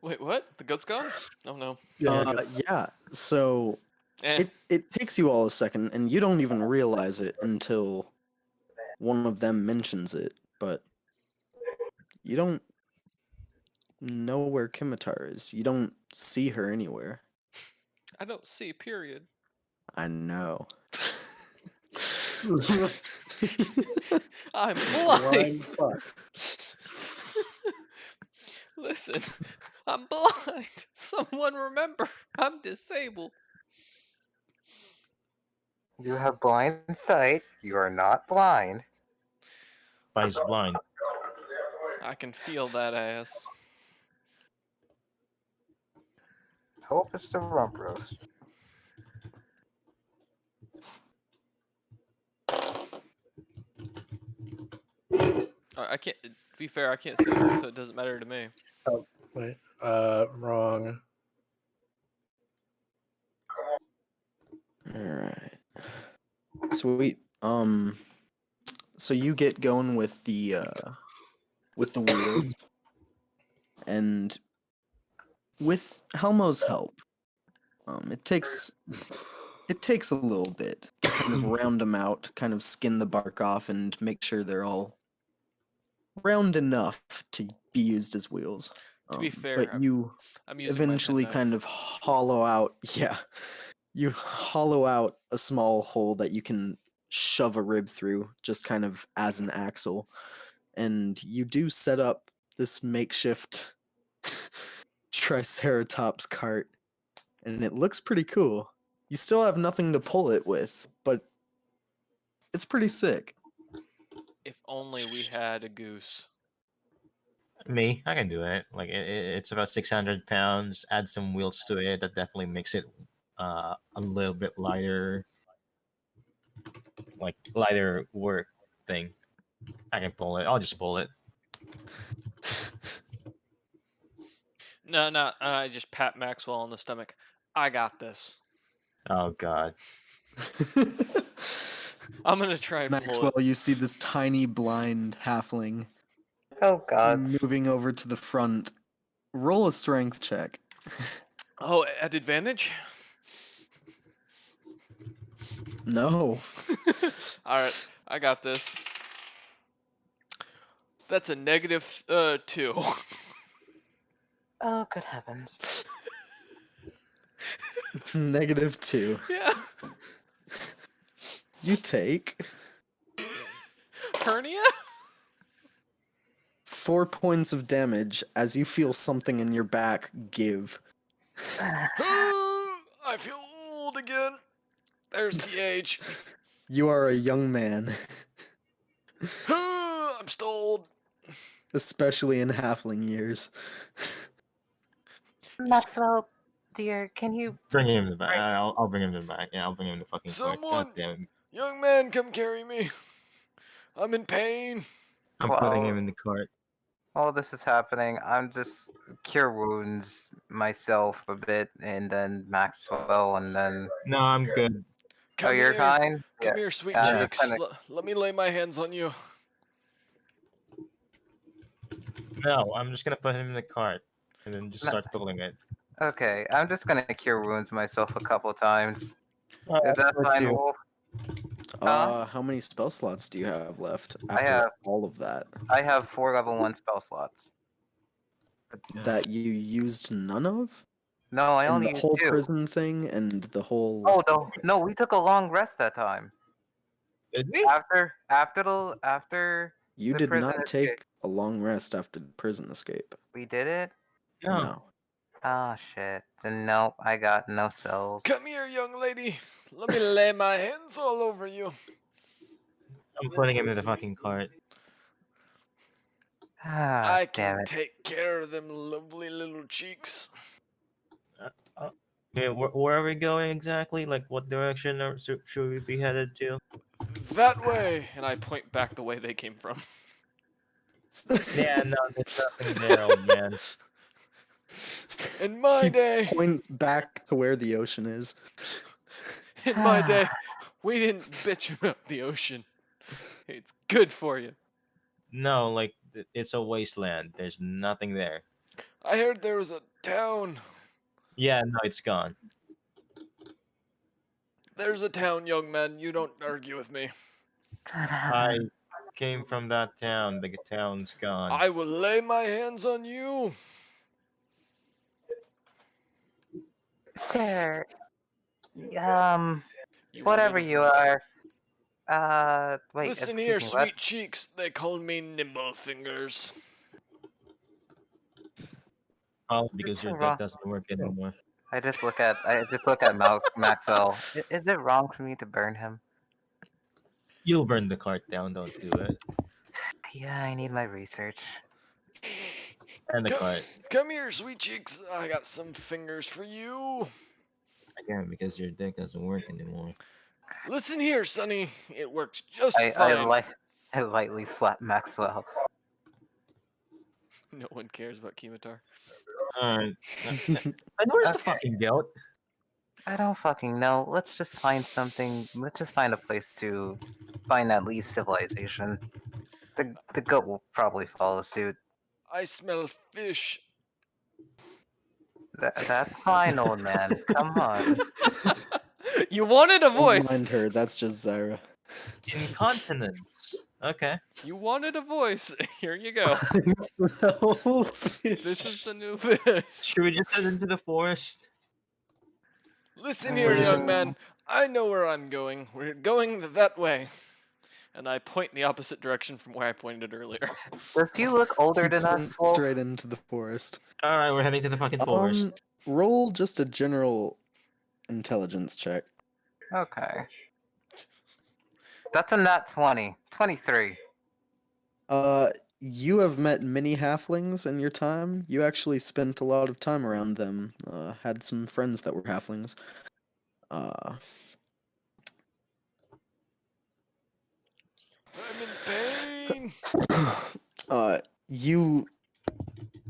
Wait, what? The goat's gone? Oh no. Yeah. So Eh. it takes you all a second, and you don't even realize it until one of them mentions it. But you don't know where Kimitar is. You don't see her anywhere. I don't see, period. I know. I'm blind. Blind fuck. Listen, I'm blind. Someone remember, I'm disabled. You have blind sight. You are not blind. He's blind. I can feel that ass. Hope it's the rump roast. I can't. To be fair, I can't see her, so it doesn't matter to me. Oh, wait. Wrong. All right. Sweet. So you get going with the wheels, and with Helmo's help, it takes a little bit to kind of round them out, kind of skin the bark off, and make sure they're all round enough to be used as wheels. To be fair, but you I'm using eventually my kind of hollow out. Yeah, you hollow out a small hole that you can shove a rib through, just kind of as an axle, and you do set up this makeshift Triceratops cart, and it looks pretty cool. You still have nothing to pull it with, but it's pretty sick. If only we had a goose. Me, I can do it. Like it's about 600 pounds. Add some wheels to it. That definitely makes it a little bit lighter, like lighter work thing. I can pull it. I'll just pull it. No, I just pat Maxwell on the stomach. I got this. Oh god. I'm gonna try and pull Maxwell, it. you see this tiny blind halfling Oh god. moving over to the front. Roll a strength check. Oh, at advantage? No. Alright, I got this. That's a negative 2. Oh good heavens. -2. Yeah. You take Hernia? 4 points of damage as you feel something in your back give. I feel old again. There's the age. You are a young man, I'm still old. especially in halfling years. Maxwell, dear, can you? Bring him back. I'll bring him back. Yeah, I'll bring him to fucking court. God Someone, damn. young man, come carry me. I'm in pain. I'm putting him Well, in the cart. while this is happening, I'm just cure wounds myself a bit, and then Maxwell, and then. No, I'm good. Come Oh, you're here. fine. Come here, sweet I'm just cheeks. kinda- Let me lay my hands on you. No, I'm just gonna put him in the cart and then just No. start pulling it. Okay, I'm just gonna cure wounds myself a couple times. Is that I'll fine, do. Wolf? Huh? How many spell slots do you have left I after have- all of that? I have 4 level 1 spell slots. That you used none of? No, I And only the used whole 2. prison thing and the whole. Oh no, we took a long rest that time. Did we? After You the did prison not escape. take a long rest after the prison escape. We did it? No. Ah shit. Then nope, I got no spells. Come here, young lady. Let me lay my hands all over you. I'm putting him in the fucking cart. Ah I damn can it. take care of them lovely little cheeks. Okay, where are we going exactly? Like, what direction should we be headed to? That way. And I point back the way they came from. Yeah, no, there's nothing there, old man. In my He day, points back to where the ocean is. in my day, we didn't bitch about the ocean. It's good for you. No, like, it's a wasteland. There's nothing there. I heard there was a town. Yeah, no, it's gone. There's a town, young man. You don't argue with me. I came from that town. The town's gone. I will lay my hands on you. Sir, You whatever wanted a you voice. are. Wait, Listen excuse here, me, sweet what? cheeks. They call me Nimble Fingers. Oh, because so your wrong. deck doesn't work anymore. I just look at Maxwell. Is it wrong for me to burn him? You'll burn the cart down. Don't do it. Yeah, I need my research. And the Come, cart. come here, sweet cheeks. I got some fingers for you. Again, because your deck doesn't work anymore. Listen here, Sonny. It works just I fine. I lightly slap Maxwell. No one cares about Kimitar. Alright. And where's the Okay. fucking goat? I don't fucking know. Let's just find something. Let's just find a place to find at least civilization. The goat will probably follow suit. I smell fish. That's fine, old man. Come on. You wanted a Don't voice. mind her, that's just Zyra. Incontinence. Okay. You wanted a voice. Here you go. This is the new fish. Should we just head into the forest? Listen here, just- young man. I know where I'm going. We're going that way. And I point in the opposite direction from where I pointed earlier. Does he look older He than points us, Wolf? straight into the forest. Alright, we're heading to the fucking forest. Roll just a general intelligence check. Okay. That's a nat 20. 23. You have met many halflings in your time. You actually spent a lot of time around them. Had some friends that were halflings. Uh, I'm in pain. you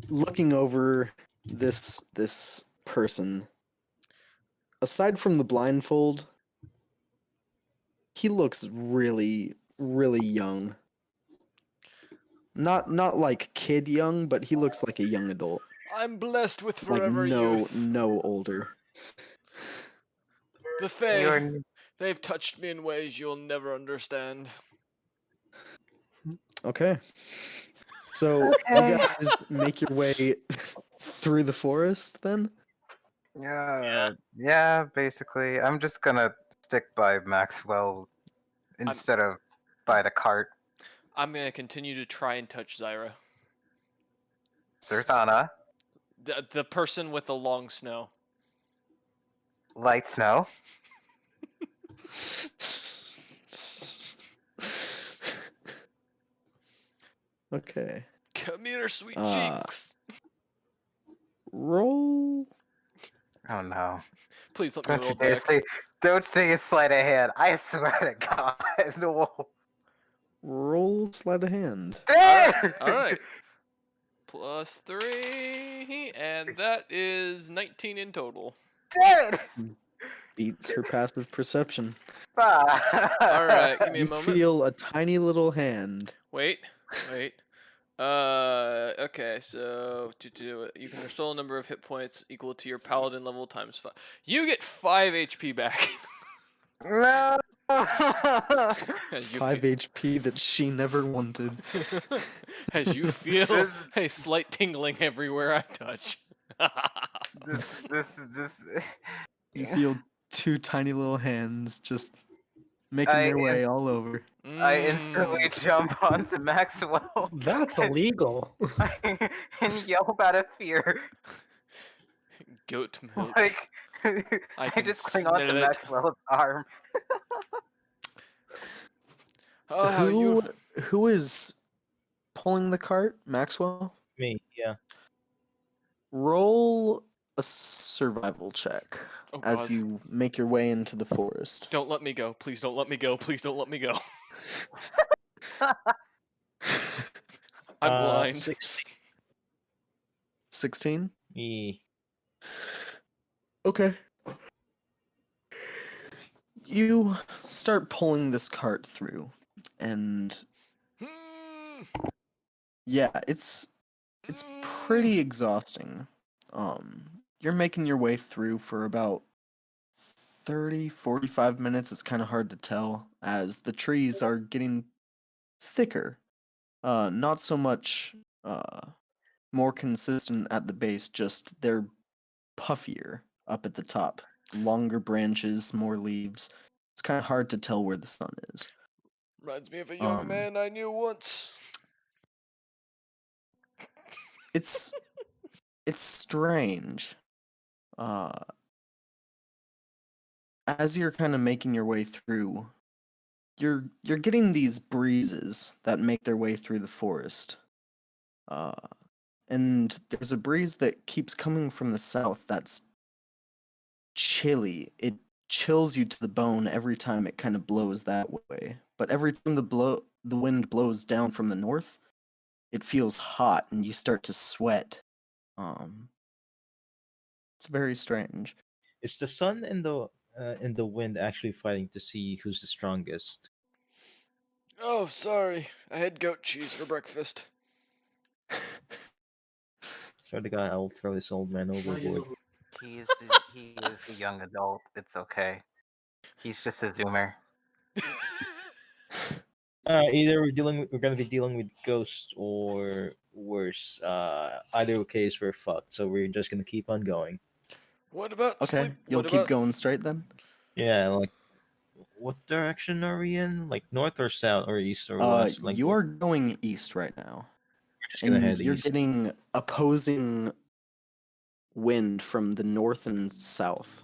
looking over this person. Aside from the blindfold, he looks really, really young. Not like kid young, but he looks like a young adult. I'm blessed with Like forever youth. no older. The Fae, You're they've touched me in ways you'll never understand. Okay. So you okay. guys make your way through the forest then? Yeah, basically. I'm just gonna stick by Maxwell instead of by the cart. I'm gonna continue to try and touch Zyra. Zerthana, The person with the long snow. light snow. Okay. Come here, sweet Uh, cheeks. Roll. Oh no. Please let me Don't you roll dare dex. say don't say it's sleight of hand. I swear to God. No. Roll sleight of hand. Damn! Alright. +3, and that is 19 in total. Damn it! Beats her passive perception. Alright, give me a You moment. feel a tiny little hand. Wait. Okay, so you can restore a number of hit points equal to your paladin level times 5. You get 5 HP back. No. as you 5 feel, HP that she never wanted. as you feel This- a slight tingling everywhere I touch. this. You feel two tiny little hands just making I their way all over. I instantly Mm. jump onto Maxwell That's illegal. and yell out of fear. Goat milk. Like I I can just cling smell onto it. Maxwell's arm. Oh, how you? Who is pulling the cart? Maxwell? Me, yeah. Roll a survival check Oh as God! you make your way into the forest. Don't let me go. Please don't let me go. Please don't let me go. I'm blind. 16. 16? Me. Okay. You start pulling this cart through, and Hmm. yeah, it's pretty exhausting. You're making your way through for about 30-45 minutes. It's kind of hard to tell as the trees are getting thicker. Not so much more consistent at the base, just they're puffier up at the top. Longer branches, more leaves. It's kind of hard to tell where the sun is. Reminds me of a young Um, man I knew once. It's strange. Uh, as you're kind of making your way through, you're getting these breezes that make their way through the forest. And there's a breeze that keeps coming from the south that's chilly. It chills you to the bone every time it kind of blows that way. But every time the wind blows down from the north, it feels hot and you start to sweat. It's very strange. Is the sun and the wind actually fighting to see who's the strongest? Oh, sorry. I had goat cheese for breakfast. Swear to God, I will throw this old man overboard. He is a young adult. It's okay. He's just a zoomer. Either we're gonna be dealing with ghosts or worse. Either case we're fucked. So we're just gonna keep on going. What about Okay, sleep? you'll What keep about? going straight then? Yeah, like what direction are we in? Like north or south or east or west? Like You are going east right now. we're just gonna And head you're east. getting opposing wind from the north and south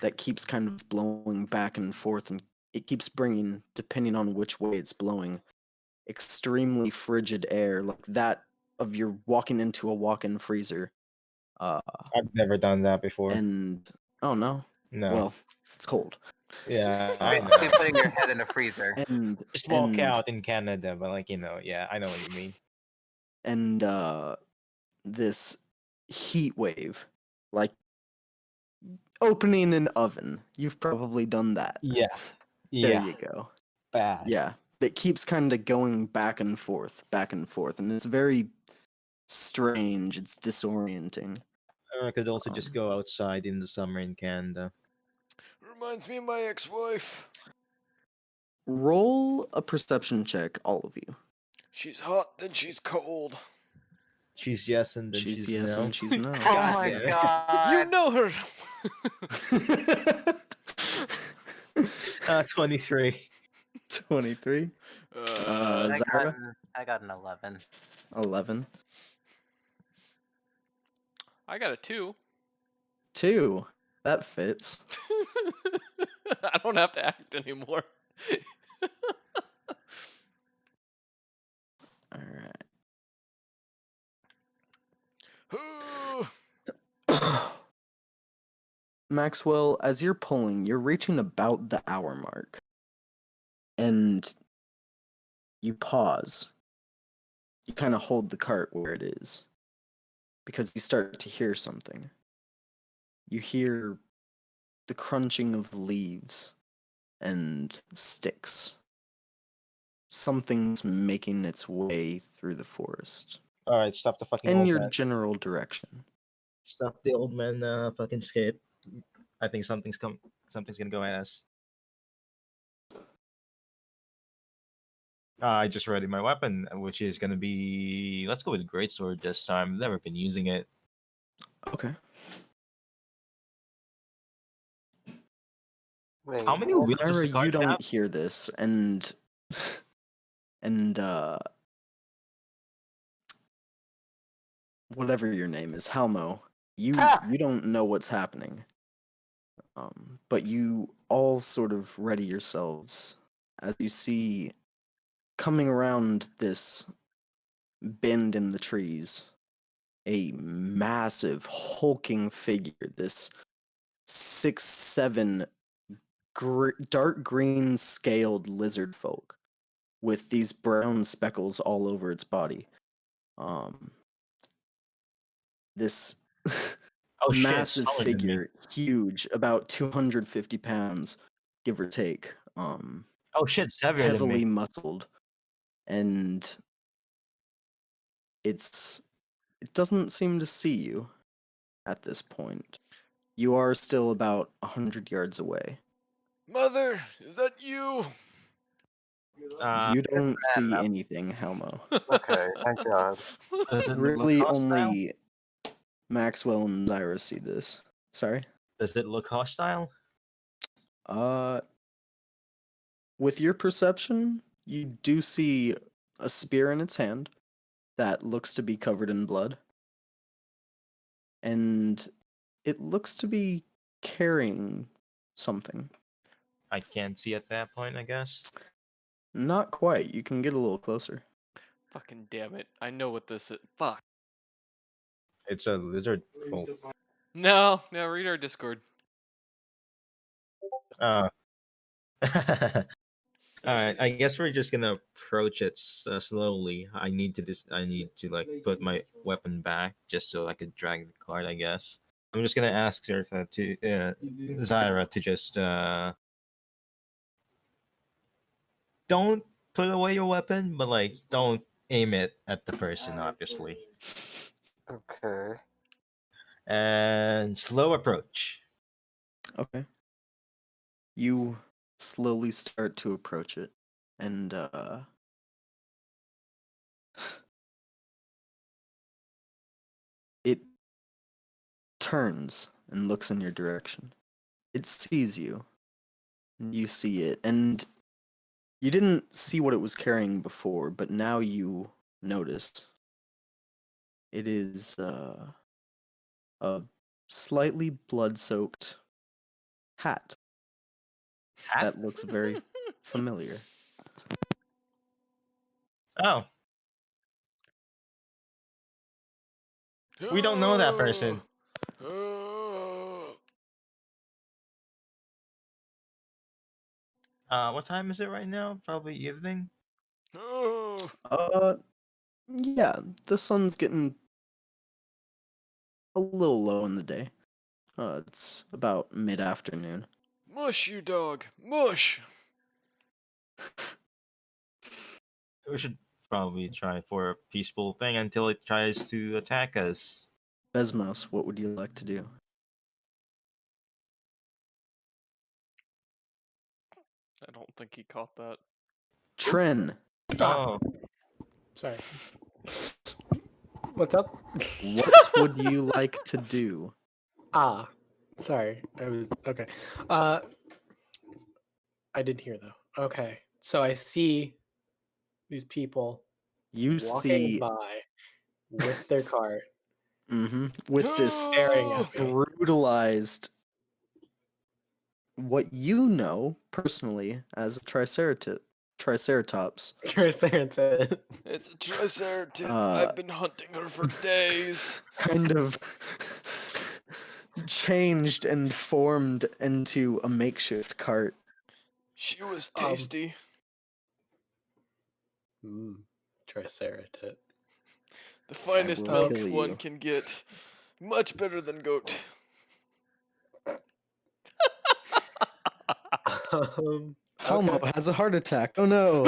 that keeps kind of blowing back and forth, and it keeps bringing, depending on which way it's blowing, extremely frigid air, like that of you're walking into a walk-in freezer. I've never done that before. And oh no, No. well, it's cold. Yeah, I know. Basically putting your head in a freezer. And Just walk and, out in Canada, but like yeah, I know what you mean. and this heat wave, like opening an oven. You've probably done that. Yeah, There yeah, you go. bad. Yeah, it keeps kind of going back and forth, and it's very strange. It's disorienting. I could also just go outside in the summer in Canada. Reminds me of my ex-wife. Roll a perception check, all of you. She's hot, then she's cold. She's yes and then She's she's yes no. and she's no. Oh God my damn it. god. You know her. 23. 23. Uh, Zyra? I got an 11. 11. I got a 2. 2. That fits. I don't have to act anymore. Alright. Maxwell, as you're pulling, you're reaching about the hour mark. And you pause. You kind of hold the cart where it is. Because you start to hear something. You hear the crunching of leaves and sticks. Something's making its way through the forest. Alright, stop the fucking In old your man. general direction. Stop the old man fucking skit. I think something's gonna go ass. I just ready my weapon, which is gonna be, let's go with greatsword this time. I've never been using it. Okay. Wait, How many what? wheels does the Ira, you cart don't have? hear this, and whatever your name is, Halmo, you Ha! you don't know what's happening. But you all sort of ready yourselves as you see coming around this bend in the trees a massive hulking figure, this 6'7" dark green scaled lizard folk with these brown speckles all over its body. This Oh shit, it's massive taller than me. figure, huge, about 250 pounds, give or take. Oh shit, it's heavier than Heavily me. muscled, and it doesn't seem to see you at this point. You are still about 100 yards away. Mother, is that you? You don't see random. anything, Helmo. Okay, thank God. Does it look Really, hostile? only Maxwell and Zyra see this. Sorry? Does it look hostile? With your perception, you do see a spear in its hand that looks to be covered in blood. And it looks to be carrying something. I can't see at that point, I guess. Not quite. You can get a little closer. Fucking damn it. I know what this is. Fuck. It's a lizard folk. No, read our Discord. Alright, I guess we're just gonna approach it slowly. I need to like put my weapon back just so I could drag the cart, I guess. I'm just gonna ask Zyra to just don't put away your weapon, but like don't aim it at the person, obviously. Okay. And slow approach. Okay. You slowly start to approach it, and it turns and looks in your direction. It sees you. You see it, and you didn't see what it was carrying before, but now you notice. It is a slightly blood-soaked hat Hat? that looks very familiar. Oh, we don't know that person. What time is it right now? Probably evening. Yeah, the sun's getting a little low in the day. It's about mid-afternoon. Mush, you dog. Mush. We should probably try for a peaceful thing until it tries to attack us. Besmos, what would you like to do? I don't think he caught that. Tren, Ah, Oh, sorry. What's up? what would you like to do? Ah, sorry. I was okay. I didn't hear though. Okay, so I see these people You walking see, by with their cart, with this staring at me. brutalized, what you know personally as a triceratops. Triceratops. It's a triceratops. Uh, I've been hunting her for days. kind of changed and formed into a makeshift cart. She was Um, tasty. Triceratops. The finest will milk kill one you. can get. Much better than goat. Helmo Okay. has a heart attack. Oh no.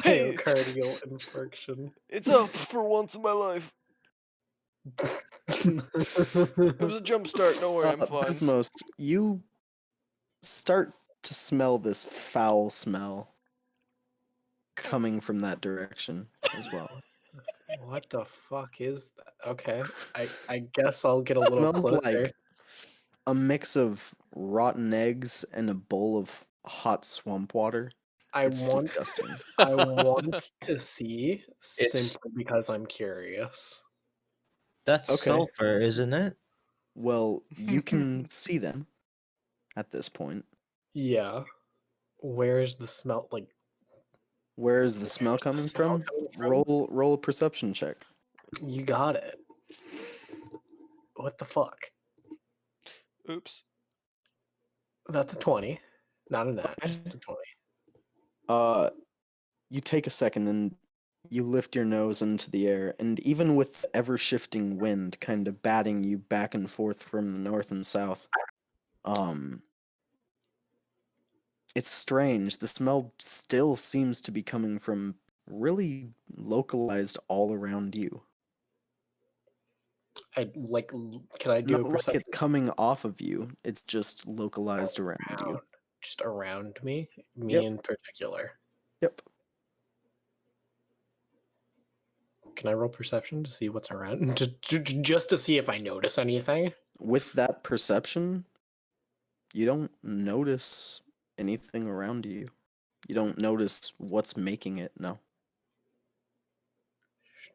Hey. Myocardial infarction. It's up for once in my life. It was a jump start. Don't worry, I'm fine. Besmos, you start to smell this foul smell coming from that direction as well. What the fuck is that? Okay, I guess I'll get a little Smells closer. like a mix of rotten eggs and a bowl of hot swamp water. It's disgusting. I want to see It's- simply because I'm curious. that's Okay. sulfur, isn't it? Well, you can see them at this point. Yeah. Where's the smell? Like, Where is the smell coming from? Roll a perception check. you got it. What the fuck? Oops. That's a 20. Not a nat, just a 20. You take a second and you lift your nose into the air, and even with the ever-shifting wind kind of batting you back and forth from the north and south, it's strange. The smell still seems to be coming from really localized all around you. Can I do Not a like perception? it's coming off of you, it's just localized around you. Just around me? Me Yep. in particular. Yep. Can I roll perception to see what's around? Just to see if I notice anything? With that perception, you don't notice anything around you. You don't notice what's making it, no.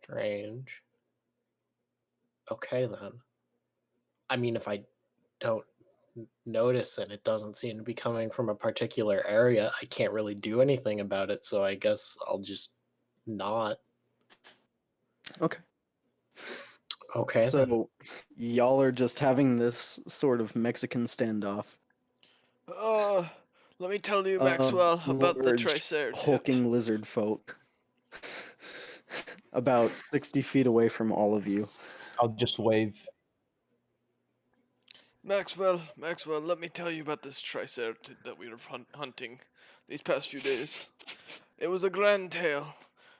Strange. Okay, then. I mean, if I don't notice it, it doesn't seem to be coming from a particular area. I can't really do anything about it, so I guess I'll just not. Okay. Okay, then. So, y'all are just having this sort of Mexican standoff. Let me tell you, Maxwell, about the Large, triceratops. hulking lizard folk. About 60 feet away from all of you. I'll just wave. Maxwell, let me tell you about this triceratops that we were hunting these past few days. It was a grand tale.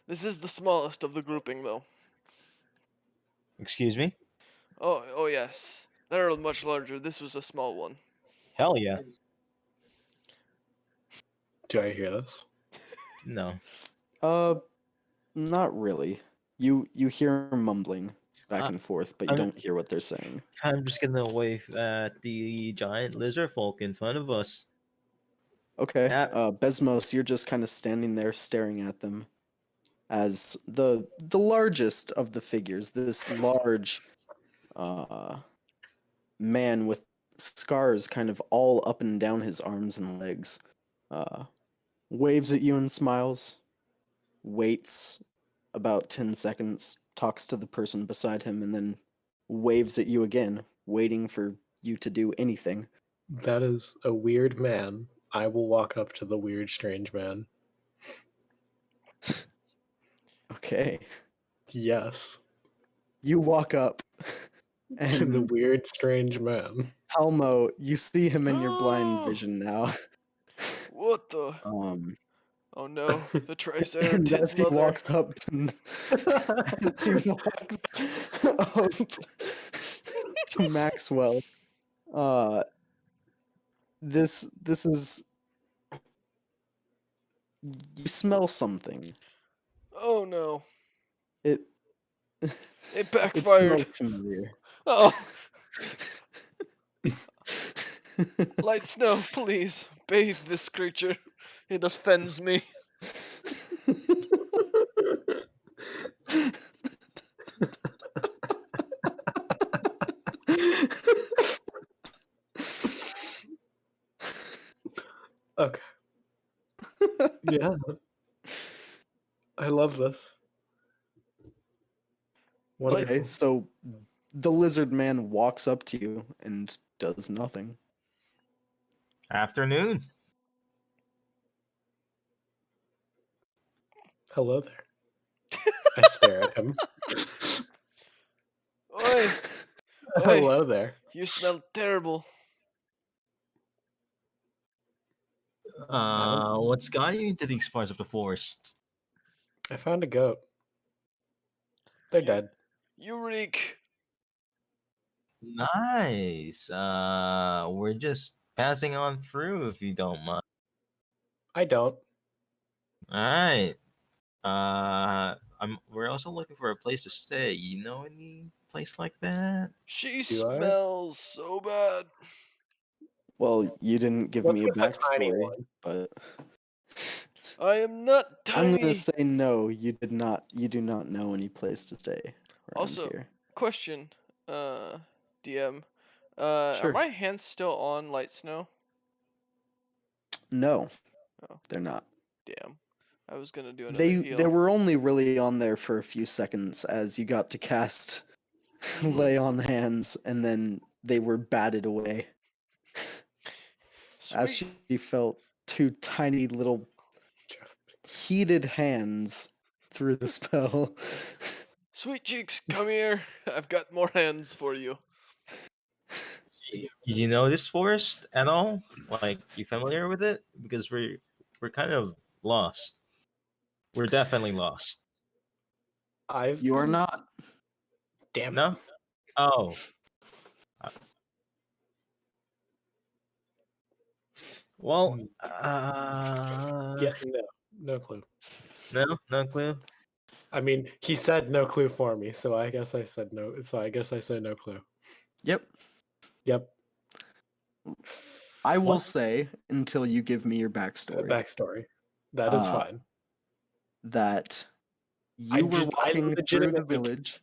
This is the smallest of the grouping, though. Excuse me? Oh yes. They're much larger. This was a small one. Hell yeah. Do I hear this? No. Not really. You hear mumbling back Ah, and forth, but you I'm- don't hear what they're saying. I'm just gonna wave at the giant lizard folk in front of us. Okay. Yeah. Besmos, you're just kind of standing there staring at them as the largest of the figures, this large man with scars kind of all up and down his arms and legs, waves at you and smiles, waits about 10 seconds, talks to the person beside him, and then waves at you again, waiting for you to do anything. That is a weird man. I will walk up to the weird, strange man. Okay. Yes. You walk up, To the and weird, strange man. Helmo, you see him in your blind vision now. What the? Oh no, the And Triceratop's as he mother. walks up to, as he walks up to Maxwell, this is, you smell something. Oh no, It it it backfired. smells familiar. Oh, Light Snow, please bathe this creature. It offends me. Okay. Yeah. I love this. What a- Okay, so the lizard man walks up to you and does nothing. Afternoon. Hello there. I stare at him. Oi, oi, Hello there. you smell terrible. What's got you into these parts of the forest? I found a goat. They're You- dead. You reek. Nice. We're just passing on through if you don't mind. I don't. Alright. We're also looking for a place to stay. You know any place like that? She Do I? smells so bad. Well, you didn't give What's me a with the tiny backstory, one? but I am not I'm gonna tiny. say no. You do not know any place to stay around Also, here. question, DM. Are Sure. my hands still on Light Snow? No, Oh. they're not. Damn. I was gonna do another They heal. were only really on there for a few seconds as you got to cast lay on hands, and then they were batted away as Sweet, she felt two tiny little heated hands through the spell. sweet cheeks, come here. I've got more hands for you. Did you know this forest at all? Like, you familiar with it? Because we're kind of lost. We're definitely lost. I've You are been- not. Damn it. No? Oh. Well, Hmm. uh, Yeah, no clue. no clue. I mean, he said no clue for me, so I guess I said no. So I guess I said no clue. Yep. Yep. I will What? say until you give me your backstory Backstory. That is Uh, fine. that I you were just- I walking through the legitimately- village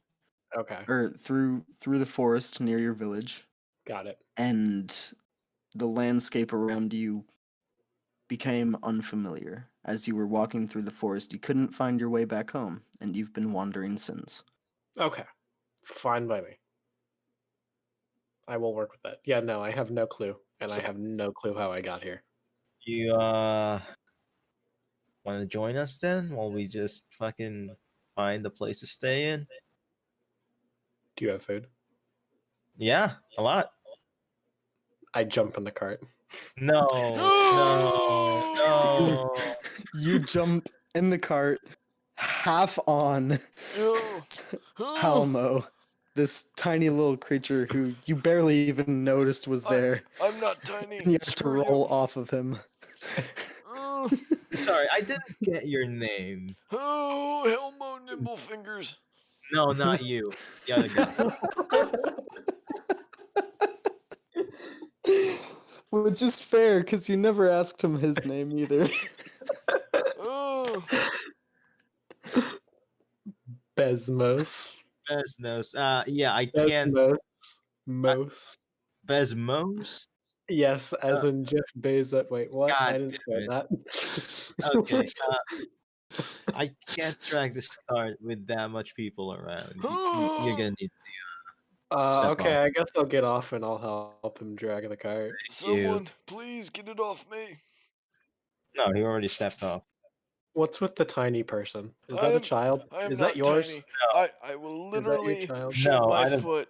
Okay, or through the forest near your village, got it. and the landscape around you became unfamiliar. As you were walking through the forest, you couldn't find your way back home, and you've been wandering since. Okay, fine by me. I will work with that. Yeah, no, I have no clue, and I So- have no clue how I got here. You want to join us then while we just fucking find a place to stay in? Do you have food? Yeah, a lot. I jump in the cart. No, no, no. You jump in the cart, half on Oh. Halmo, this tiny little creature who you barely even noticed was there. I'm not tiny. And you have to Screw roll you. off of him. Oh, Sorry, I didn't get your name. oh, Helmo Nimblefingers. No, not you. The other guy. Which is fair, because you never asked him his name either. Oh, Besmos. Besnos. Yeah, I can't. Besmos. Mos. Besmos. Yes, as in Jeff Bezos. Wait, what? God I didn't damn say it. that. Okay. I can't drag this cart with that much people around. You're gonna need step Okay, off. I guess I'll get off and I'll help him drag the cart. Someone, please get it off me. No, he already stepped off. What's with the tiny person? Is I that a am- child? I am Is not that yours? tiny. I will Is that your literally child? shed No, my I'd have foot.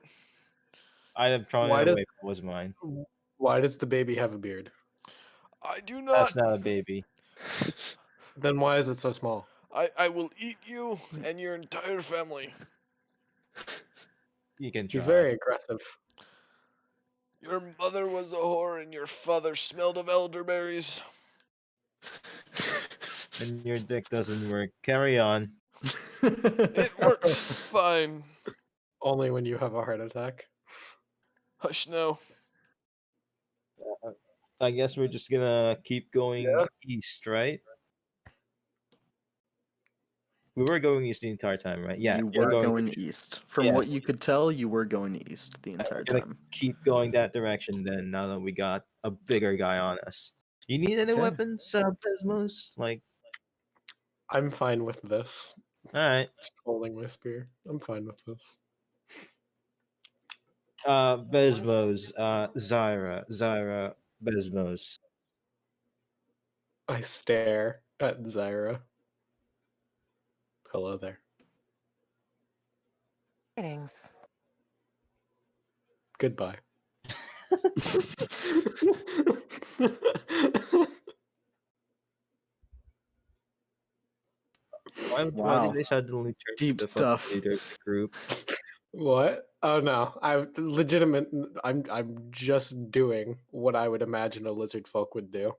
thrown Why it does away if it was mine. why does the baby have a beard? I do That's not. not a baby. Then why is it so small? I will eat you and your entire family. You can try. He's very aggressive. Your mother was a whore and your father smelled of elderberries. And your dick doesn't work. Carry on. It works fine. Only when you have a heart attack. Hush no. I guess we're just gonna keep going Yeah. east, right? We were going east the entire time, right? Yeah, you we're were going to- east. From yes. what you could tell, you were going east the We're entire gonna time. keep going that direction then. Now that we got a bigger guy on us. You need any Okay. weapons, Pismos? Like, I'm fine with this. all right. Just holding my spear. I'm fine with this. Besmos, Zyra, Besmos. I stare at Zyra. Hello there. Greetings. Goodbye. Why Wow. did they suddenly turn Deep to the stuff. fucking leader of the group? What? Oh no. I'm just doing what I would imagine a lizard folk would do.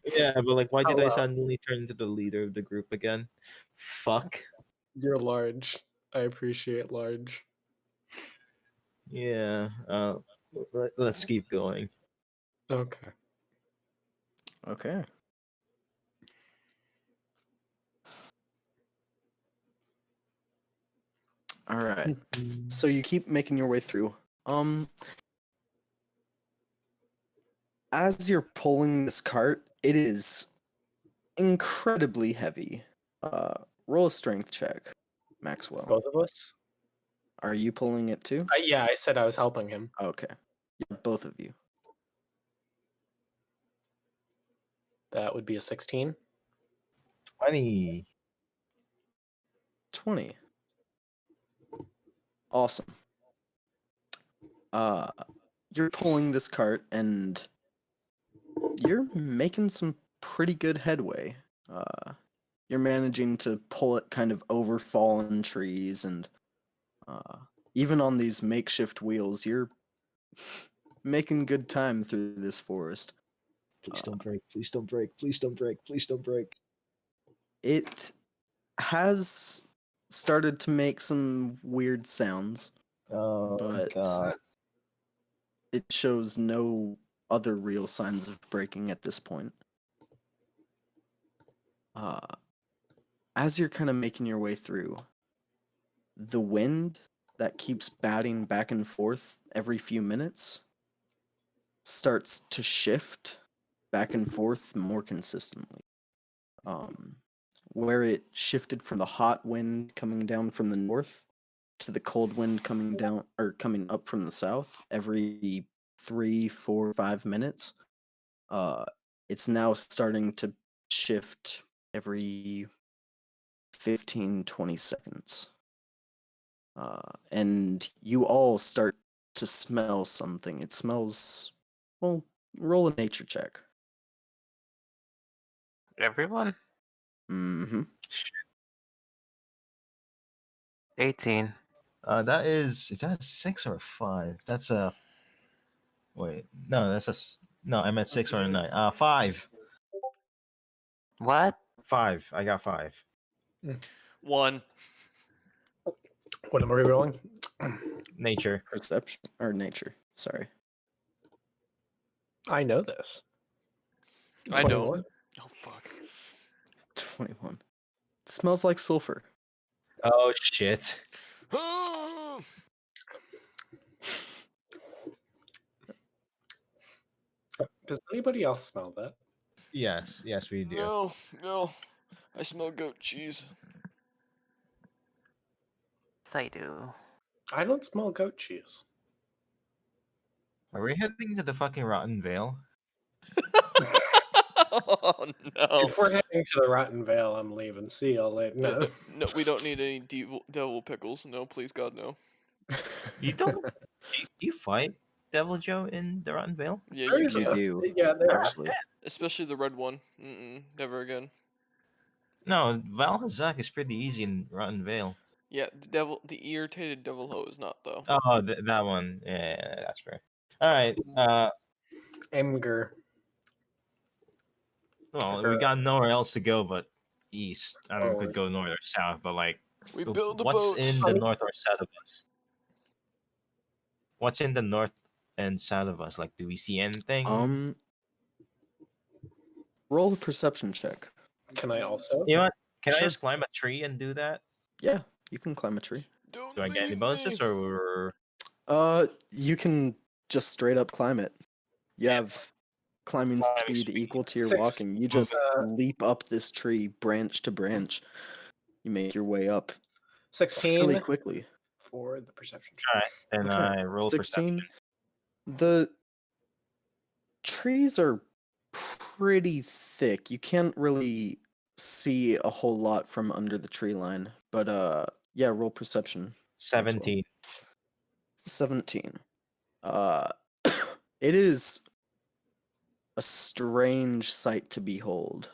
Yeah, but like, why did I Hello. suddenly turn into the leader of the group again? Fuck. You're large. I appreciate large. Yeah. Let's keep going. Okay. Okay. All right. So you keep making your way through. As you're pulling this cart, it is incredibly heavy. Roll a strength check, Maxwell. Both of us? Are you pulling it too? Yeah, I said I was helping him. Okay. Yeah, both of you. That would be a 16. 20. 20. Awesome. You're pulling this cart and you're making some pretty good headway. You're managing to pull it kind of over fallen trees and even on these makeshift wheels, you're making good time through this forest. Please don't break. Please don't break. Please don't break. Please don't break. It has started to make some weird sounds, Oh but god. it shows no other real signs of breaking at this point. As you're kind of making your way through, the wind that keeps batting back and forth every few minutes starts to shift back and forth more consistently. Where it shifted from the hot wind coming down from the north to the cold wind coming down or coming up from the south every 3, 4, 5 minutes, it's now starting to shift every 15, 20 seconds. And you all start to smell something. It smells, well, roll a nature check. Everyone? Mm-hmm. 18. That is that a 6 or a 5? That's a wait. No, that's a no. I meant 6 or a 9. 5. What? 5. I got 5. 1. What am I rolling? Nature. Perception or nature. Sorry. I know this. I don't. 21. Oh fuck. 21. It smells like sulfur. Oh shit. Does anybody else smell that? Yes, we do. No. I smell goat cheese. Yes, I do. I don't smell goat cheese. Are we heading to the fucking Rotten Vale? Oh no. If we're heading to the Rotten Vale, I'm leaving. See y'all later. No. No, we don't need any devil pickles. No, please God, no. You don't? Do you fight Devil Joe in the Rotten Vale? Yeah, you There's You can. do, Yeah, there are. actually. Especially the red one. Never again. No, Val Hazak is pretty easy in Rotten Vale. Yeah, the irritated devil hoe is not though. Oh, that one. Yeah, that's fair. All right. Emger. Well, we got nowhere else to go but east. I mean, we Oh, could go north or south, but like, We build a what's boat. in the north or south of us? What's in the north and south of us? Like, do we see anything? Roll a perception check. Can I also? You know what? Can I Sure. just climb a tree and do that? Yeah, you can climb a tree. Don't Do I get any leave bonuses me. or? You can just straight up climb it. You Yeah. have climbing speed equal to your Six, walking. You just uh, leap up this tree, branch to branch. You make your way up 16 fairly quickly. for the perception check. All right, then Okay, I roll 16. perception. The trees are pretty thick. You can't really see a whole lot from under the tree line. But yeah, roll perception. 17. 17. Uh it is a strange sight to behold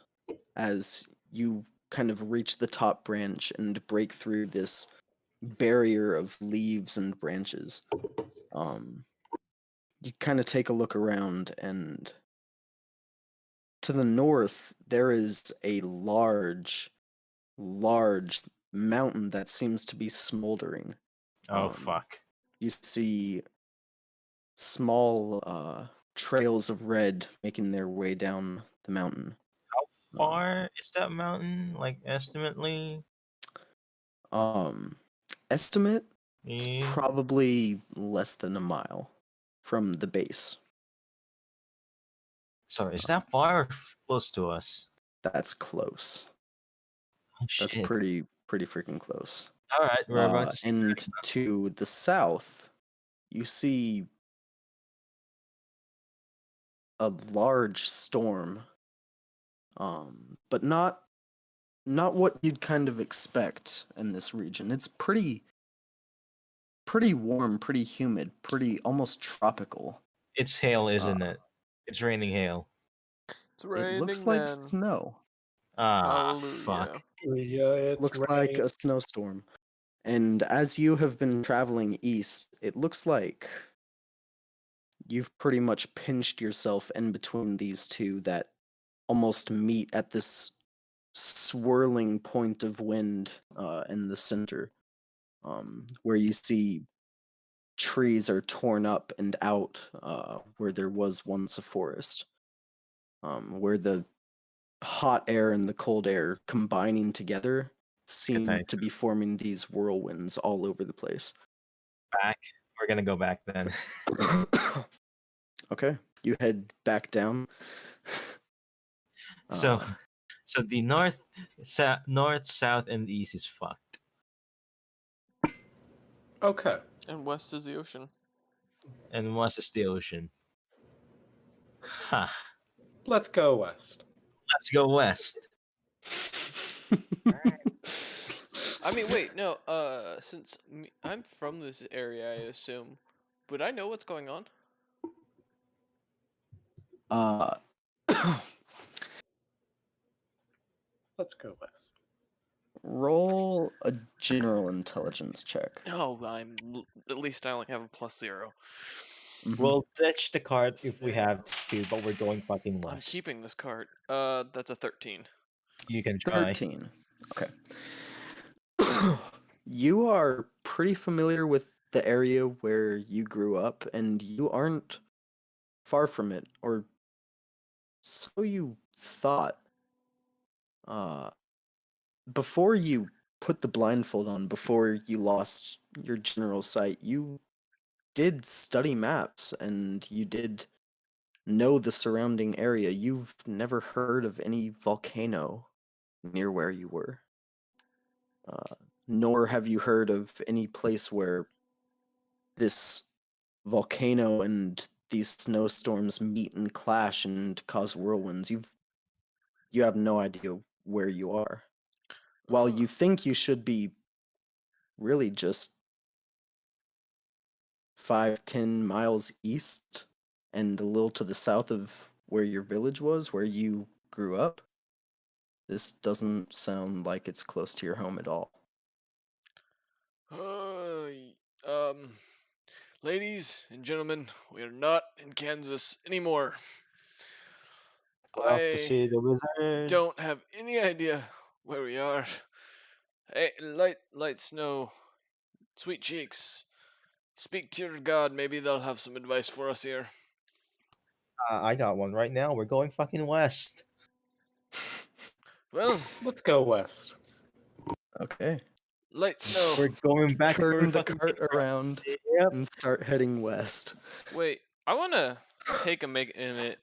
as you kind of reach the top branch and break through this barrier of leaves and branches. You kind of take a look around, and to the north there is a large mountain that seems to be smoldering. Oh fuck. You see small trails of red making their way down the mountain. How far is that mountain? Like estimately? Estimate, it's Eh, probably less than a mile from the base. Sorry, is that far or close to us? That's close. Oh, That's shit. pretty freaking close. All right, we're about to. And to the south, you see a large storm, but not what you'd kind of expect in this region. It's pretty warm, pretty humid, pretty almost tropical. It's hail, isn't it? It's raining hail. It's It raining looks like men. snow. Ah, Hallelujah. fuck. Yeah, it's Looks like raining. a snowstorm. And as you have been traveling east, it looks like you've pretty much pinched yourself in between these two that almost meet at this swirling point of wind in the center, where you see trees are torn up and out where there was once a forest, where the hot air and the cold air combining together seem Okay. to be forming these whirlwinds all over the place. Back. We're gonna go back then. Okay, you head back down. So the north, south, and east is fucked. Okay. And west is the ocean. And west is the ocean. Ha. Let's go west. Let's go west. I mean, wait, no. Since I'm from this area, I assume, would I know what's going on? Let's go west. Roll a general intelligence check. No, at least I only have a +0. Mhm. We'll ditch the cart if we have to, but we're going fucking west. I'm keeping this cart. That's a 13. You can try. 13. Okay. You are pretty familiar with the area where you grew up, and you aren't far from it, or so you thought. Before you put the blindfold on, before you lost your general sight, you did study maps, and you did know the surrounding area, you've never heard of any volcano near where you were. Nor have you heard of any place where this volcano and these snowstorms meet and clash and cause whirlwinds. You have no idea where you are. While you think you should be really just 5-10 miles east and a little to the south of where your village was, where you grew up, this doesn't sound like it's close to your home at all. Um, ladies and gentlemen, we are not in Kansas anymore. We're off to I see the wizard. don't have any idea where we are. Hey, light snow, sweet cheeks. Speak to your god. Maybe they'll have some advice for us here. I got one right now. We're going fucking west. Well, Let's go west. Okay. light snow. We're going back to where we Turn the fucking cart came from. around Yep. and start heading west. Wait, I want to take a make in it.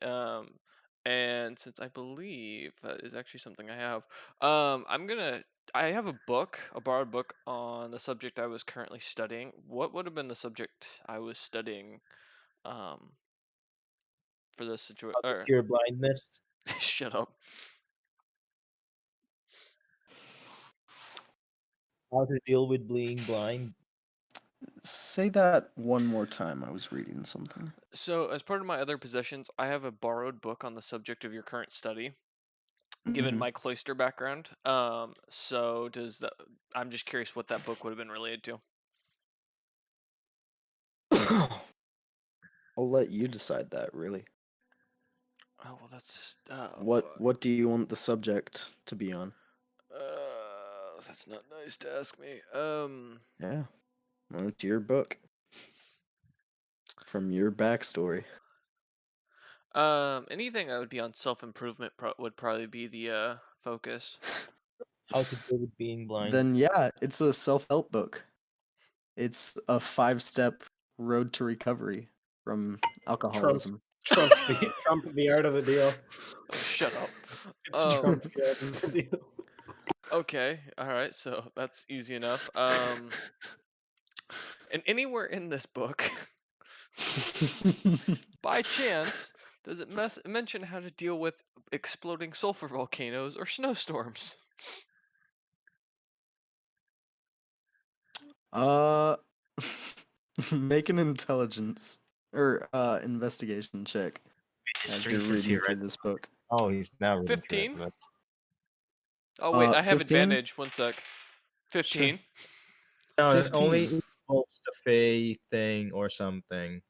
And since I believe that is actually something I have, I have a book, a borrowed book on the subject I was currently studying. What would have been the subject I was studying, um, for this situation? Or Pure blindness. shut up. How to deal with being blind. Say that one more time. I was reading something. So, as part of my other possessions, I have a borrowed book on the subject of your current study. Given Mhm. my cloister background, so does that? I'm just curious what that book would have been related to. I'll let you decide that, really. Oh well, that's What do you want the subject to be on? that's not nice to ask me. Yeah. Well, it's your book. From your backstory. Anything that would be on self-improvement would probably be the focus. How to deal with being blind. Then yeah, it's a self-help book. It's a 5-step road to recovery from alcoholism. Trump the art of the deal. Oh, shut up. It's Trump the art of the deal. Okay, all right, so that's easy enough. And anywhere in this book, by chance, does it mention how to deal with exploding sulfur volcanoes or snowstorms? Make an intelligence or investigation check as you're Research reading here, through right? this book. Oh, he's now reading 15? through it, Oh wait, I have 15? advantage. 1 sec. 15. but- No, 15. only equals the Fey thing or something.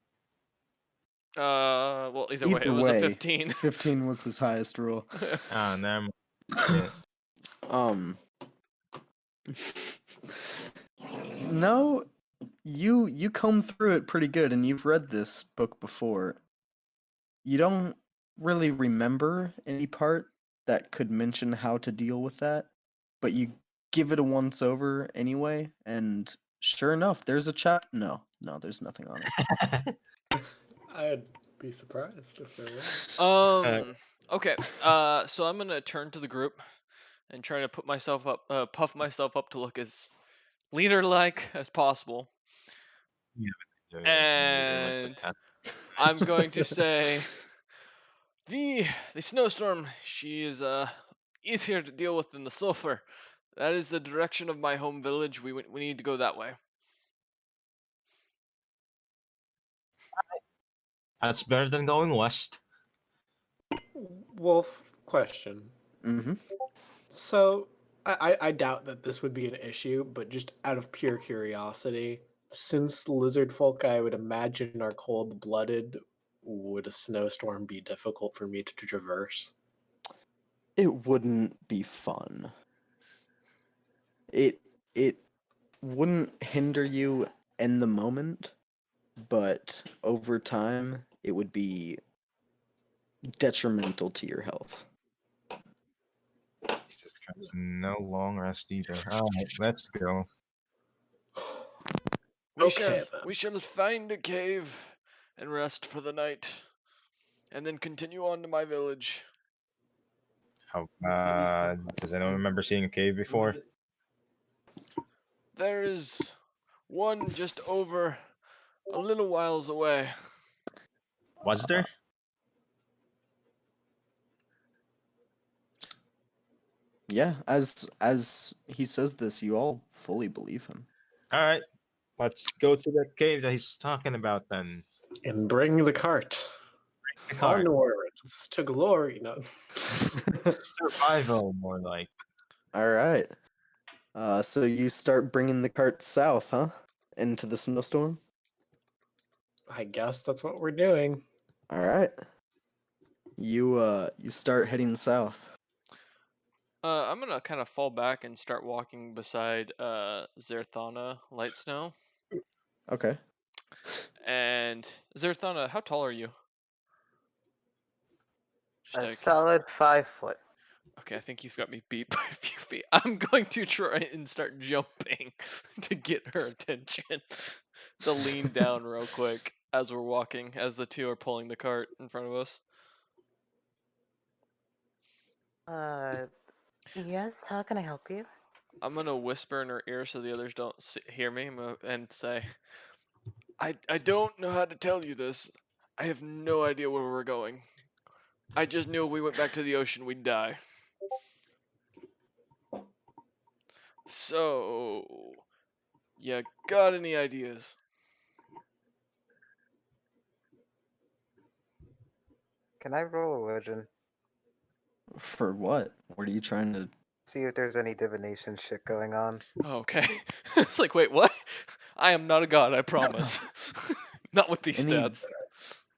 Well, either way, it Either was a way, 15. 15 was his highest roll. Ah, never mind. Um. No, you comb through it pretty good, and you've read this book before. You don't really remember any part that could mention how to deal with that, but you give it a once over anyway, and sure enough, there's a chap. No, there's nothing on it. I'd be surprised if there was. Okay. So I'm gonna turn to the group and try to put myself up, puff myself up to look as leader-like as possible. And I'm going to say, the snowstorm, she is easier to deal with than the sulfur. That is the direction of my home village. We need to go that way. That's better than going west. Wolf, question. Mm-hmm. So, I doubt that this would be an issue, but just out of pure curiosity, since lizard folk I would imagine are cold blooded, would a snowstorm be difficult for me to traverse? It wouldn't be fun. It wouldn't hinder you in the moment, but over time it would be detrimental to your health. Jesus Christ, no long rest either. Alright, let's go. We Okay, shall find a cave and rest for the night. and then continue on to my village. How? Does anyone remember seeing a cave before? There is one just over a little whiles away. Was there? Yeah, as he says this, you all fully believe him. All right. Let's go to the cave that he's talking about then. And bring the cart. The cart. Onwards to glory. No. Survival, more like. All right. So you start bringing the cart south, huh? Into the snowstorm. I guess that's what we're doing. All right. You start heading south. I'm gonna kind of fall back and start walking beside Zerthana Lightsnow. Okay. And Zerthana, how tall are you? Just A out of solid 5 foot. Okay, I think you've got me beat by a few feet. I'm going to try and start jumping to get her attention. To lean down real quick as we're walking, as the two are pulling the cart in front of us. Yes, how can I help you? I'm gonna whisper in her ear so the others don't hear me and say, I don't know how to tell you this. I have no idea where we're going. I just knew if we went back to the ocean, we'd die. So, you got any ideas? Can I roll a religion? For what? What are you trying to? See if there's any divination shit going on. Okay. It's like, wait, what? I am not a god, I promise. Not with these Any stats.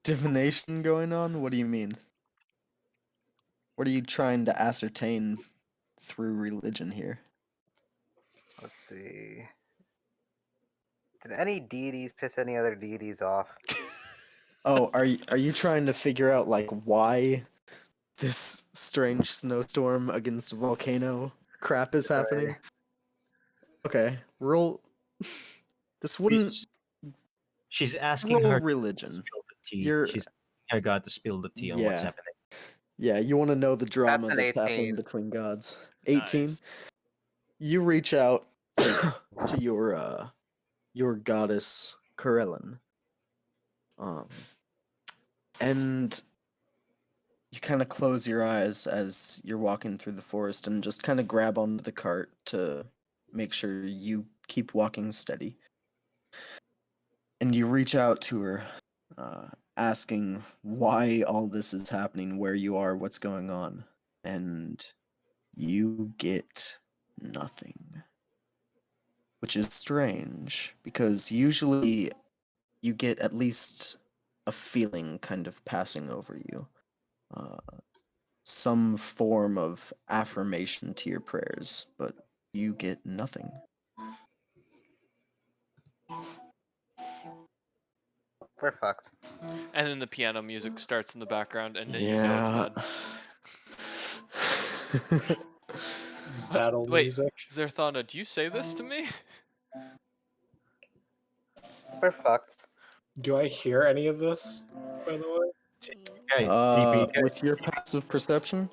divination going on? What do you mean? What are you trying to ascertain through religion here? Let's see. Did any deities piss any other deities off? Oh, are you trying to figure out like why this strange snowstorm against a volcano crap is happening? Okay, roll. This wouldn't She's asking roll her to religion. spill the tea. You're She's asking her God to spill the tea on what's yeah, happening. yeah. You want to know the drama That's an that's happening 18. between gods. 18. Nice. You reach out to your goddess Corellin. And you kind of close your eyes as you're walking through the forest and just kind of grab onto the cart to make sure you keep walking steady. And you reach out to her, asking why all this is happening, where you are, what's going on. And you get nothing. Which is strange, because usually you get at least a feeling kind of passing over you. Some form of affirmation to your prayers, but you get nothing. We're fucked. And then the piano music starts in the background, and then you know it's bad. Battle Wait, music. Zerthana, do you say this to me? We're fucked. Do I hear any of this, by the way? Okay, TBA. With your passive perception?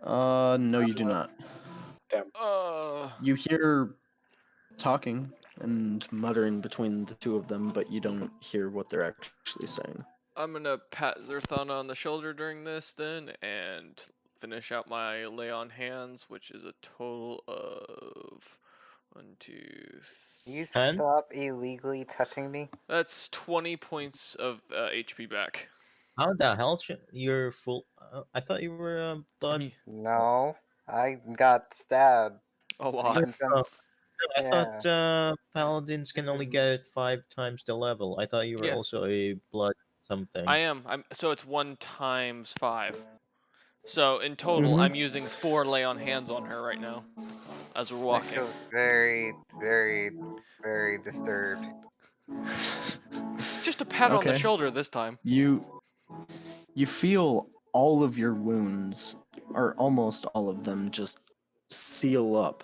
No, you do not. Damn. You hear talking and muttering between the two of them, but you don't hear what they're actually saying. I'm gonna pat Zerthana on the shoulder during this then, and finish out my lay on hands, which is a total of 1, 2, You 10? stop illegally touching me? That's 20 points of HP back. How the hell you're full? I thought you were blood. No. I got stabbed. A lot. I thought paladins can only get 5 times the level. I thought you were Yeah. also a blood something. I am. So it's 1 times 5. So in total, I'm using 4 lay on hands on her right now, as we're I walking. feel very, very, very disturbed. Just a pat on the Okay. shoulder this time. You feel all of your wounds, or almost all of them, just seal up.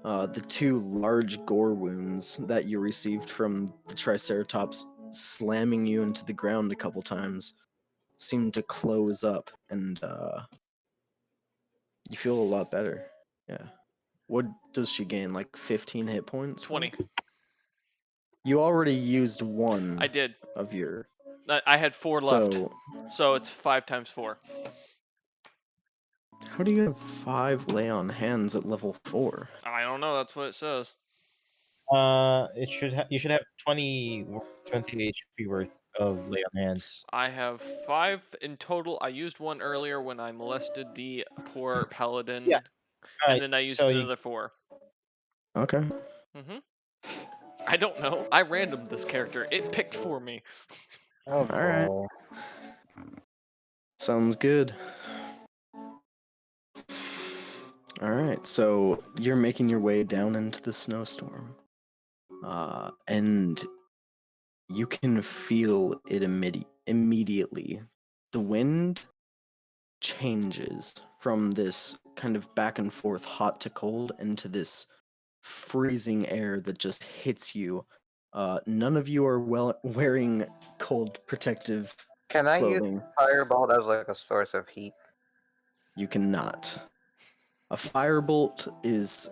The 2 large gore wounds that you received from the Triceratops slamming you into the ground a couple times. seem to close up, and you feel a lot better. Yeah. What does she gain? Like 15 hit points? 20. back? You already used one I did. of your. I had 4 left. So, So it's 5 times 4. how do you have 5 lay on hands at level 4? I don't know. That's what it says. You should have 20 HP worth of lay on hands. I have 5 in total. I used one earlier when I molested the poor paladin. Yeah. And Alright, then I used so you another 4. Okay. I don't know. I randomed this character. It picked for me. oh, Alright. boy. Sounds good. Alright, so you're making your way down into the snowstorm. And you can feel it immediately. The wind changes from this kind of back and forth hot to cold into this freezing air that just hits you. None of you are wearing cold protective Can I use clothing. Firebolt as like a source of heat? You cannot. A firebolt is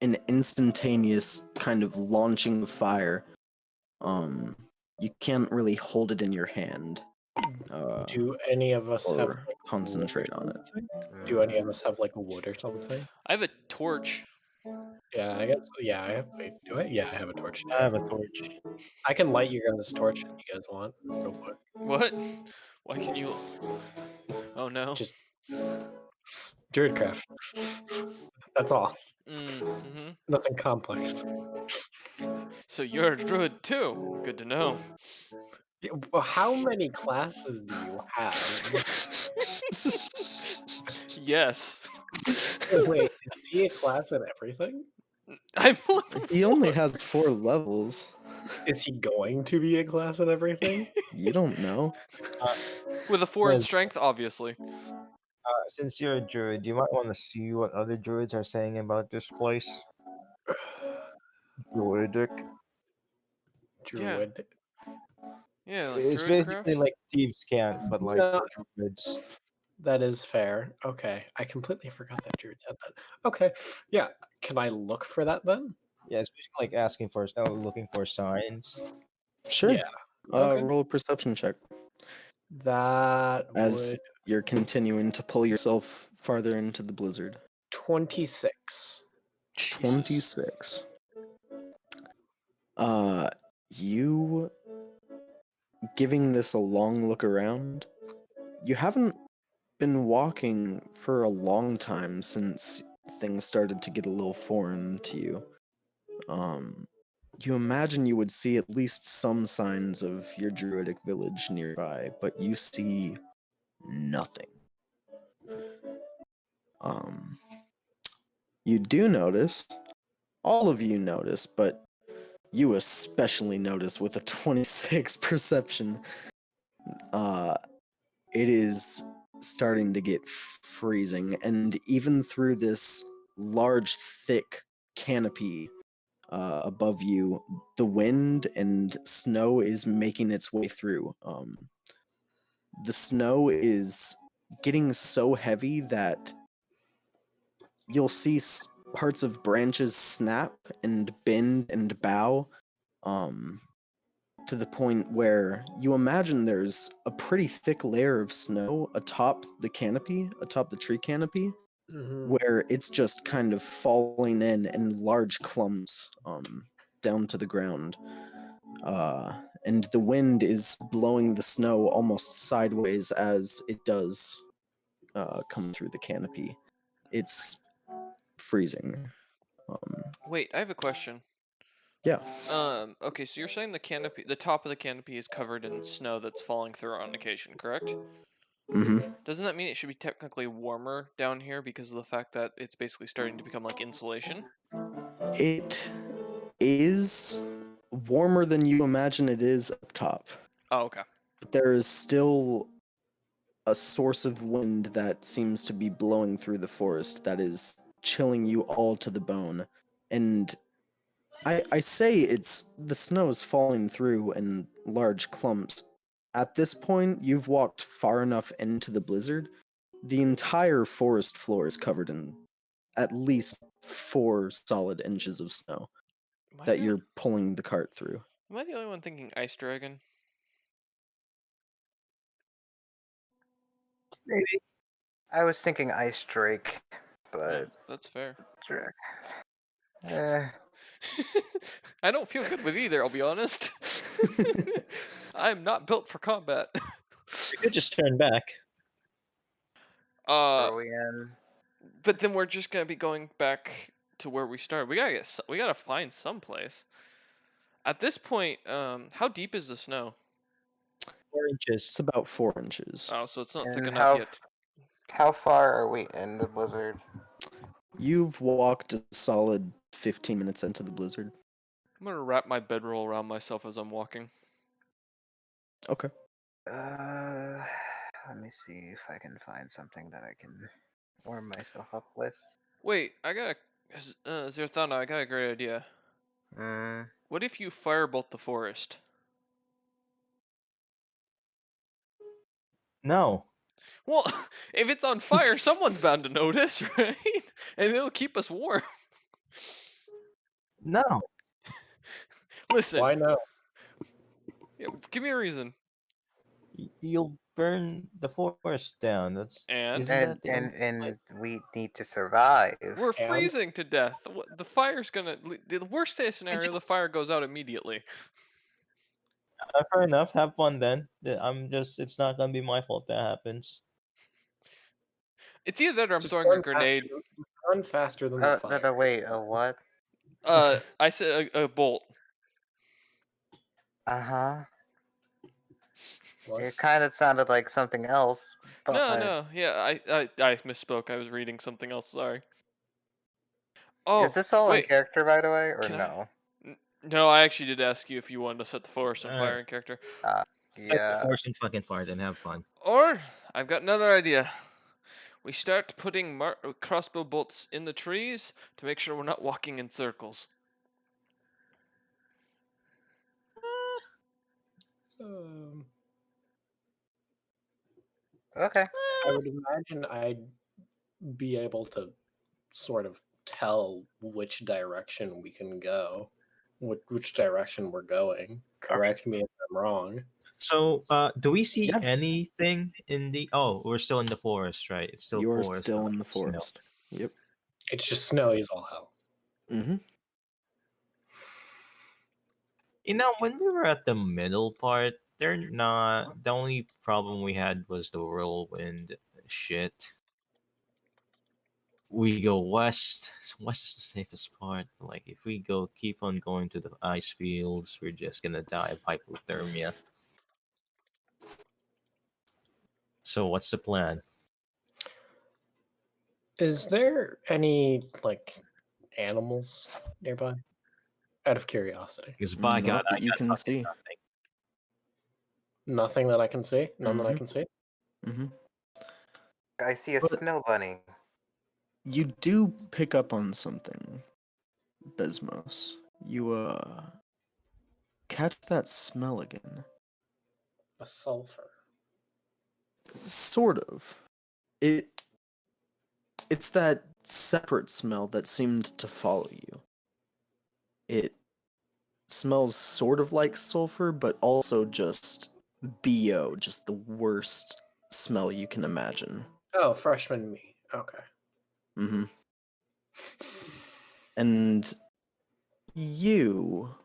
an instantaneous kind of launching of fire. You can't really hold it in your hand. Do any of us have Or like, concentrate wood on or it. something? Do any of us have like a wood or something? I have a torch. Yeah, I guess. Yeah, I have. Wait, do I? Yeah, I have a torch. I have a torch. I can light your guys' torch if you guys want, real quick. What? Why can you? Oh no. Just Druidcraft. That's all. Mm-hmm. Nothing complex. So you're a druid too. Good to know. Yeah, well, how many classes do you have? Yes. Wait, is he a class in everything? I'm level He only 4. has 4 levels. Is he going to be a class in everything? You don't know. With a 4 in Liz. strength, obviously. Since you're a druid, you might want to see what other druids are saying about this place. Druidic. Druid. Yeah, like It's druid basically craft. like thieves' camp, but like No. for druids. That is fair. Okay. I completely forgot that Druid said that. Okay. Yeah. Can I look for that then? Yeah, it's basically like asking for looking for signs. Sure. Yeah. Okay. Roll a perception check That as would you're continuing to pull yourself farther into the blizzard. 26. Jesus. 26. You giving this a long look around, you haven't been walking for a long time since things started to get a little foreign to you. You imagine you would see at least some signs of your druidic village nearby, but you see nothing. You do notice, all of you notice, but you especially notice with a 26 perception, it is starting to get freezing, and even through this large, thick canopy above you, the wind and snow is making its way through. The snow is getting so heavy that you'll see parts of branches snap and bend and bow, to the point where you imagine there's a pretty thick layer of snow atop the canopy, atop the tree canopy, where it's just kind of falling in large clumps down to the ground. And the wind is blowing the snow almost sideways as it does come through the canopy. It's freezing. Wait, I have a question. Yeah. Okay, so you're saying the top of the canopy is covered in snow that's falling through on occasion, correct? Mm-hmm. Doesn't that mean it should be technically warmer down here because of the fact that it's basically starting to become like insulation? It is warmer than you imagine it is up top. Oh, okay. But there is still a source of wind that seems to be blowing through the forest that is chilling you all to the bone. And I say it's the snow is falling through in large clumps At this point, you've walked far enough into the blizzard. The entire forest floor is covered in at least 4 solid inches of snow Am I, that you're pulling the cart through. am I the only one thinking ice dragon? Maybe. I was thinking Ice Drake, Yeah, but that's fair. Drake. Eh, I don't feel good with either, I'll be honest. I'm not built for combat. We could just turn back. are we in? But then we're just gonna be going back to where we started. We gotta find some place. At this point, how deep is the snow? 4 inches. It's about 4 inches. Oh, so it's not thick And enough yet. how far are we in the blizzard? You've walked a solid 15 minutes into the blizzard. I'm gonna wrap my bedroll around myself as I'm walking. Okay. Let me see if I can find something that I can warm myself up with. Wait, Zerthana, I got a great idea. Mm, What if you firebolt the forest? No. Well, if it's on fire, someone's bound to notice, right? And it'll keep us warm. No. Listen, Why no? yeah, give me a reason. You'll burn the forest down. That's And isn't and that the and only way? and we need to survive. we're And- freezing to death. The fire's gonna. The worst case scenario, the just- fire goes out immediately. Fair enough. Have fun then. It's not gonna be my fault that happens. It's either that or I'm Just throwing a run grenade. Run faster than the fire. No, wait, what? I said a bolt. Uh-huh. What? It kind of sounded like something else, but No, yeah, I misspoke. I was reading something else. Sorry. Oh, is this all in wait. character, by the way, or Can I- no? No, I actually did ask you if you wanted to set the forest on fire in character. Set the Yeah. forest and fucking fire and have fun. Or I've got another idea. We start putting crossbow bolts in the trees to make sure we're not walking in circles. Okay. I would imagine I'd be able to sort of tell which direction we can go, which direction we're going. Correct me if I'm wrong. So, do we see Yeah. anything in the? Oh, we're still in the forest, right? It's still You're forest. still but, in the like, snow. forest. Yep. It's just snowy as all hell. Mm-hmm. You know, when we were at the middle part, they're not. The only problem we had was the whirlwind shit. We go west. West is the safest part. Like, if we keep on going to the ice fields, we're just gonna die of hypothermia. So, what's the plan? Is there any animals nearby? Out of curiosity. Because by Not God, that I you got can fucking see. nothing. Nothing that I can see. None that I Mhm. can see. Mm-hmm. I see a But- snow bunny. You do pick up on something, Besmos. You catch that smell again. A sulfur. Sort of. It's that separate smell that seemed to follow you. It smells sort of like sulfur, but also just BO, just the worst smell you can imagine. Oh, freshman me. Okay. Mm-hmm. And you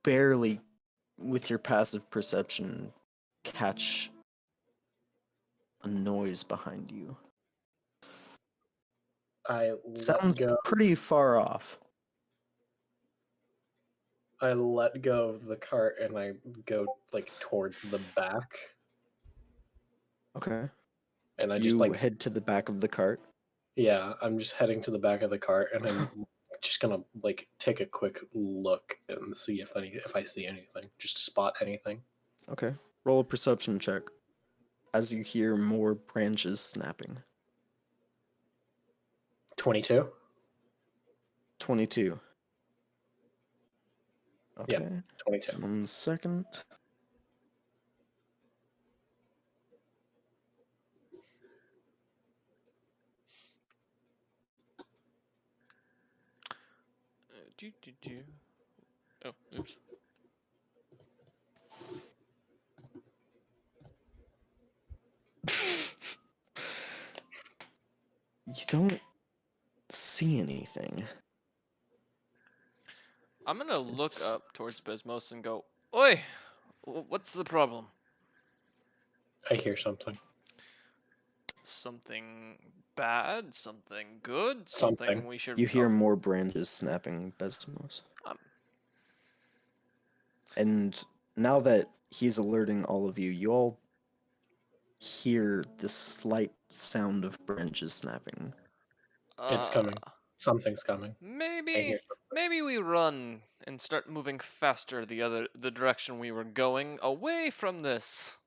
barely, with your passive perception, catch a noise behind you. I Sounds let go. pretty far off. I let go of the cart and I go towards the back, Okay. and I You just head to the back of the cart. yeah, I'm just heading to the back of the cart, and I'm just gonna take a quick look and see if I see anything, just spot anything. Okay. Roll a perception check as you hear more branches snapping. 22. 22. Okay. Yeah. 22. 1 second. Do. Oh, oops. You don't see anything. I'm gonna look It's- up towards Bismos and go, "Oi, what's the problem? I hear something. Something bad? Something good? Something. We should?" You hear more branches snapping, Besmos. Um, And now that he's alerting all of you, you all hear the slight sound of branches snapping. It's coming. Something's coming. I Maybe hear something. maybe we run and start moving faster the direction we were going, away from this.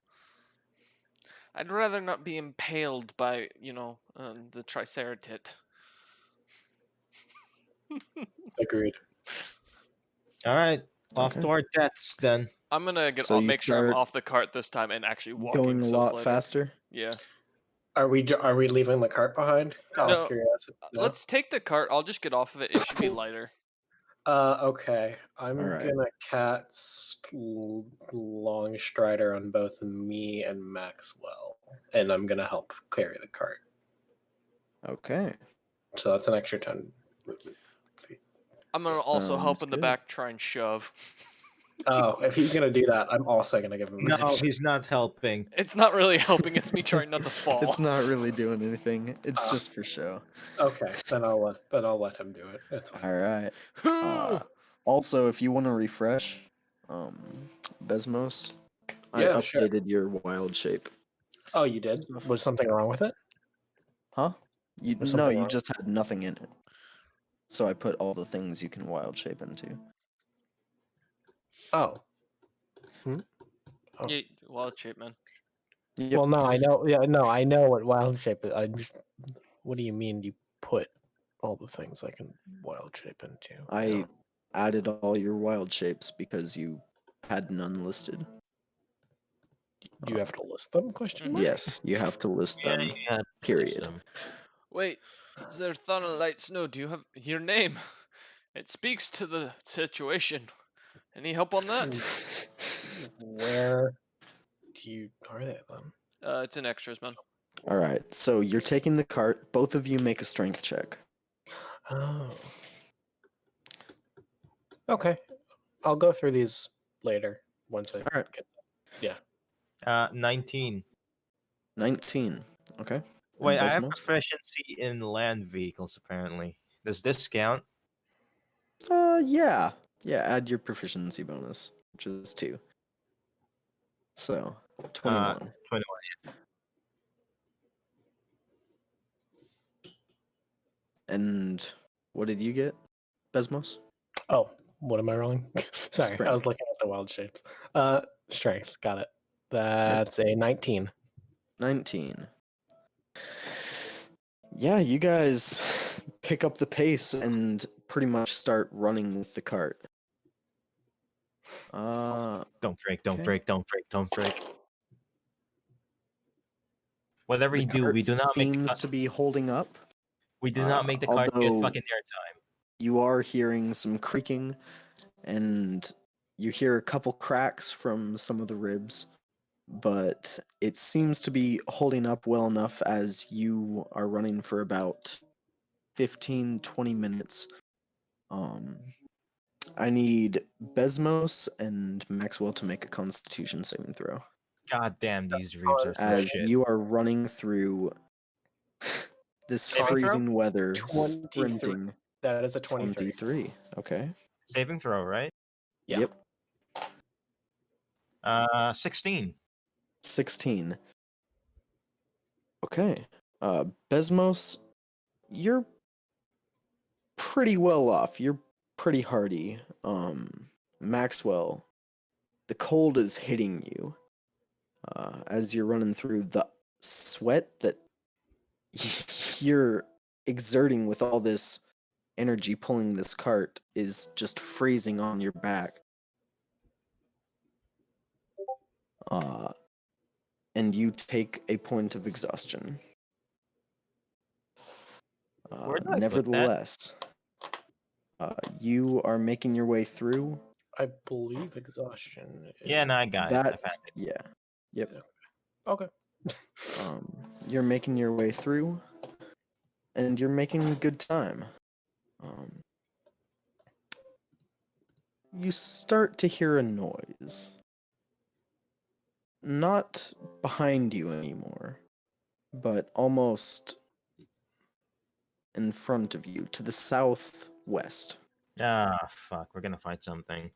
I'd rather not be impaled by, the Triceratops. Agreed. All right, off Okay. to our deaths then. I'm gonna So you make sure I'm start off the cart this time and actually walking going a lot later. faster. Yeah. Are we leaving the cart behind? Out No, of curiosity. No? Let's take the cart. I'll just get off of it. It should be lighter. Okay. I'm Alright. gonna long strider on both me and Maxwell, and I'm gonna help carry the cart. Okay. So that's an extra 10 movement feet. I'm gonna also help Sounds in the good. back, try and shove. Oh, if he's gonna do that, I'm also gonna give him. an No, extra- he's not helping. It's not really helping. It's me trying not to fall. It's not really doing anything. It's Ah. just for show. Okay, then I'll let him do it. It's fine. All right. Also, if you want to refresh, Besmos, I Yeah, sure. updated your wild shape. Oh, you did? Was something wrong with it? Huh? You Was no, something you wrong? just had nothing in it. So I put all the things you can wild shape into. Oh. Oh. Yeah, wild shape, man. Yep. Well, no, I know. Yeah, no, I know what wild shape is. I just. What do you mean you put all the things I can wild shape into? I added all your wild shapes because you had none listed. You have to list them? Question mark. Yes, you have to list Yeah, them. you had to Period. list them. Wait, Zerthana Light Snow, do you have your name? It speaks to the situation. Any help on that? Where are they then? It's in extras, man. All right. So you're taking the cart. Both of you make a strength check. Oh. Okay. I'll go through these later once I right. get them. 19. 19. Okay. Wait, I have Besmos? proficiency in land vehicles apparently. Does this count? Yeah. Yeah, add your proficiency bonus, which is 2. So, 21. 21. And what did you get, Besmos? Oh, what am I rolling? Sorry, I Strength. was looking at the wild shapes. Strength, got it. That's a 19. 19. Yeah, you guys pick up the pace and pretty much start running with the cart. Don't break, don't Okay. break, don't break, don't break. Whatever The you do, cart we do not make seems to be holding up. we do not make the cart get although- fucking airtime. You are hearing some creaking, and you hear a couple cracks from some of the ribs, but it seems to be holding up well enough as you are running for about 15-20 minutes. I need Besmos and Maxwell to make a Constitution saving throw. God damn, these ribs are so As shit. you are running through this Saving throw? freezing weather, 23. sprinting. That is a 23. 23. Okay. Saving throw, right? Yeah. Yep. 16. 16. Okay. Besmos, you're pretty well off. You're pretty hardy. Maxwell, the cold is hitting you. As you're running through, the sweat that you're exerting with all this energy pulling this cart is just freezing on your back. And you take a point of exhaustion. Where did I put that? Nevertheless, You are making your way through. I believe exhaustion. Yeah, no, I got it. I That, found it. yeah. Yep. Okay. You're making your way through, and you're making good time. Um, you start to hear a noise. Not behind you anymore, but almost in front of you, to the southwest. Ah, fuck. We're gonna find something.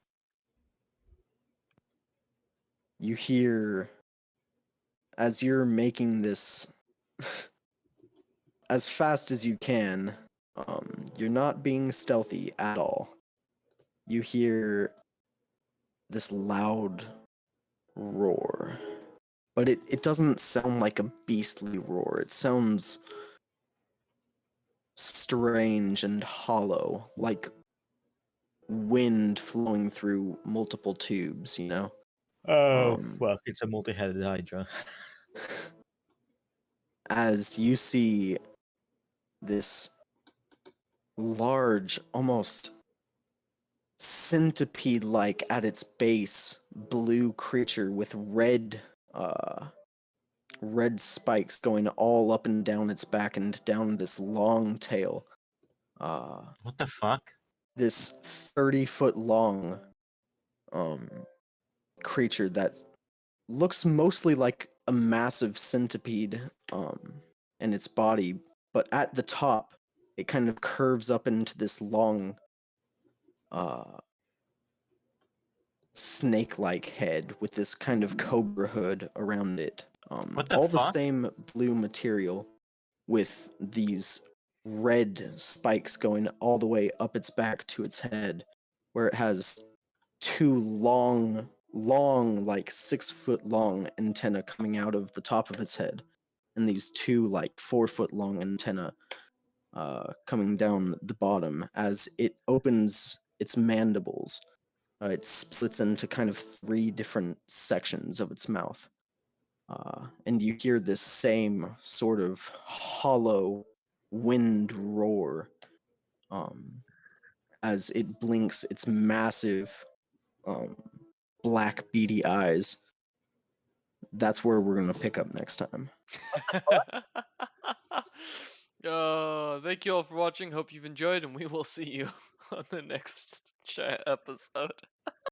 You hear, as you're making this as fast as you can, you're not being stealthy at all. You hear this loud roar, but it doesn't sound like a beastly roar. It sounds strange and hollow, like wind flowing through multiple tubes, you know? Oh, Um, well, it's a multi-headed hydra. as you see this large, almost centipede like at its base blue creature with red spikes going all up and down its back and down this long tail. What the fuck? This 30-foot long creature that looks mostly like a massive centipede in its body, but at the top it kind of curves up into this long snake-like head with this kind of cobra hood around it. What the All the fuck? same blue material with these red spikes going all the way up its back to its head, where it has two long, like 6-foot long antenna coming out of the top of its head, and these two like 4-foot long antenna coming down the bottom as it opens its mandibles. It splits into kind of 3 different sections of its mouth. And you hear this same sort of hollow wind roar as it blinks its massive black beady eyes. That's where we're going to pick up next time. Thank you all for watching. Hope you've enjoyed, and we will see you on the next episode.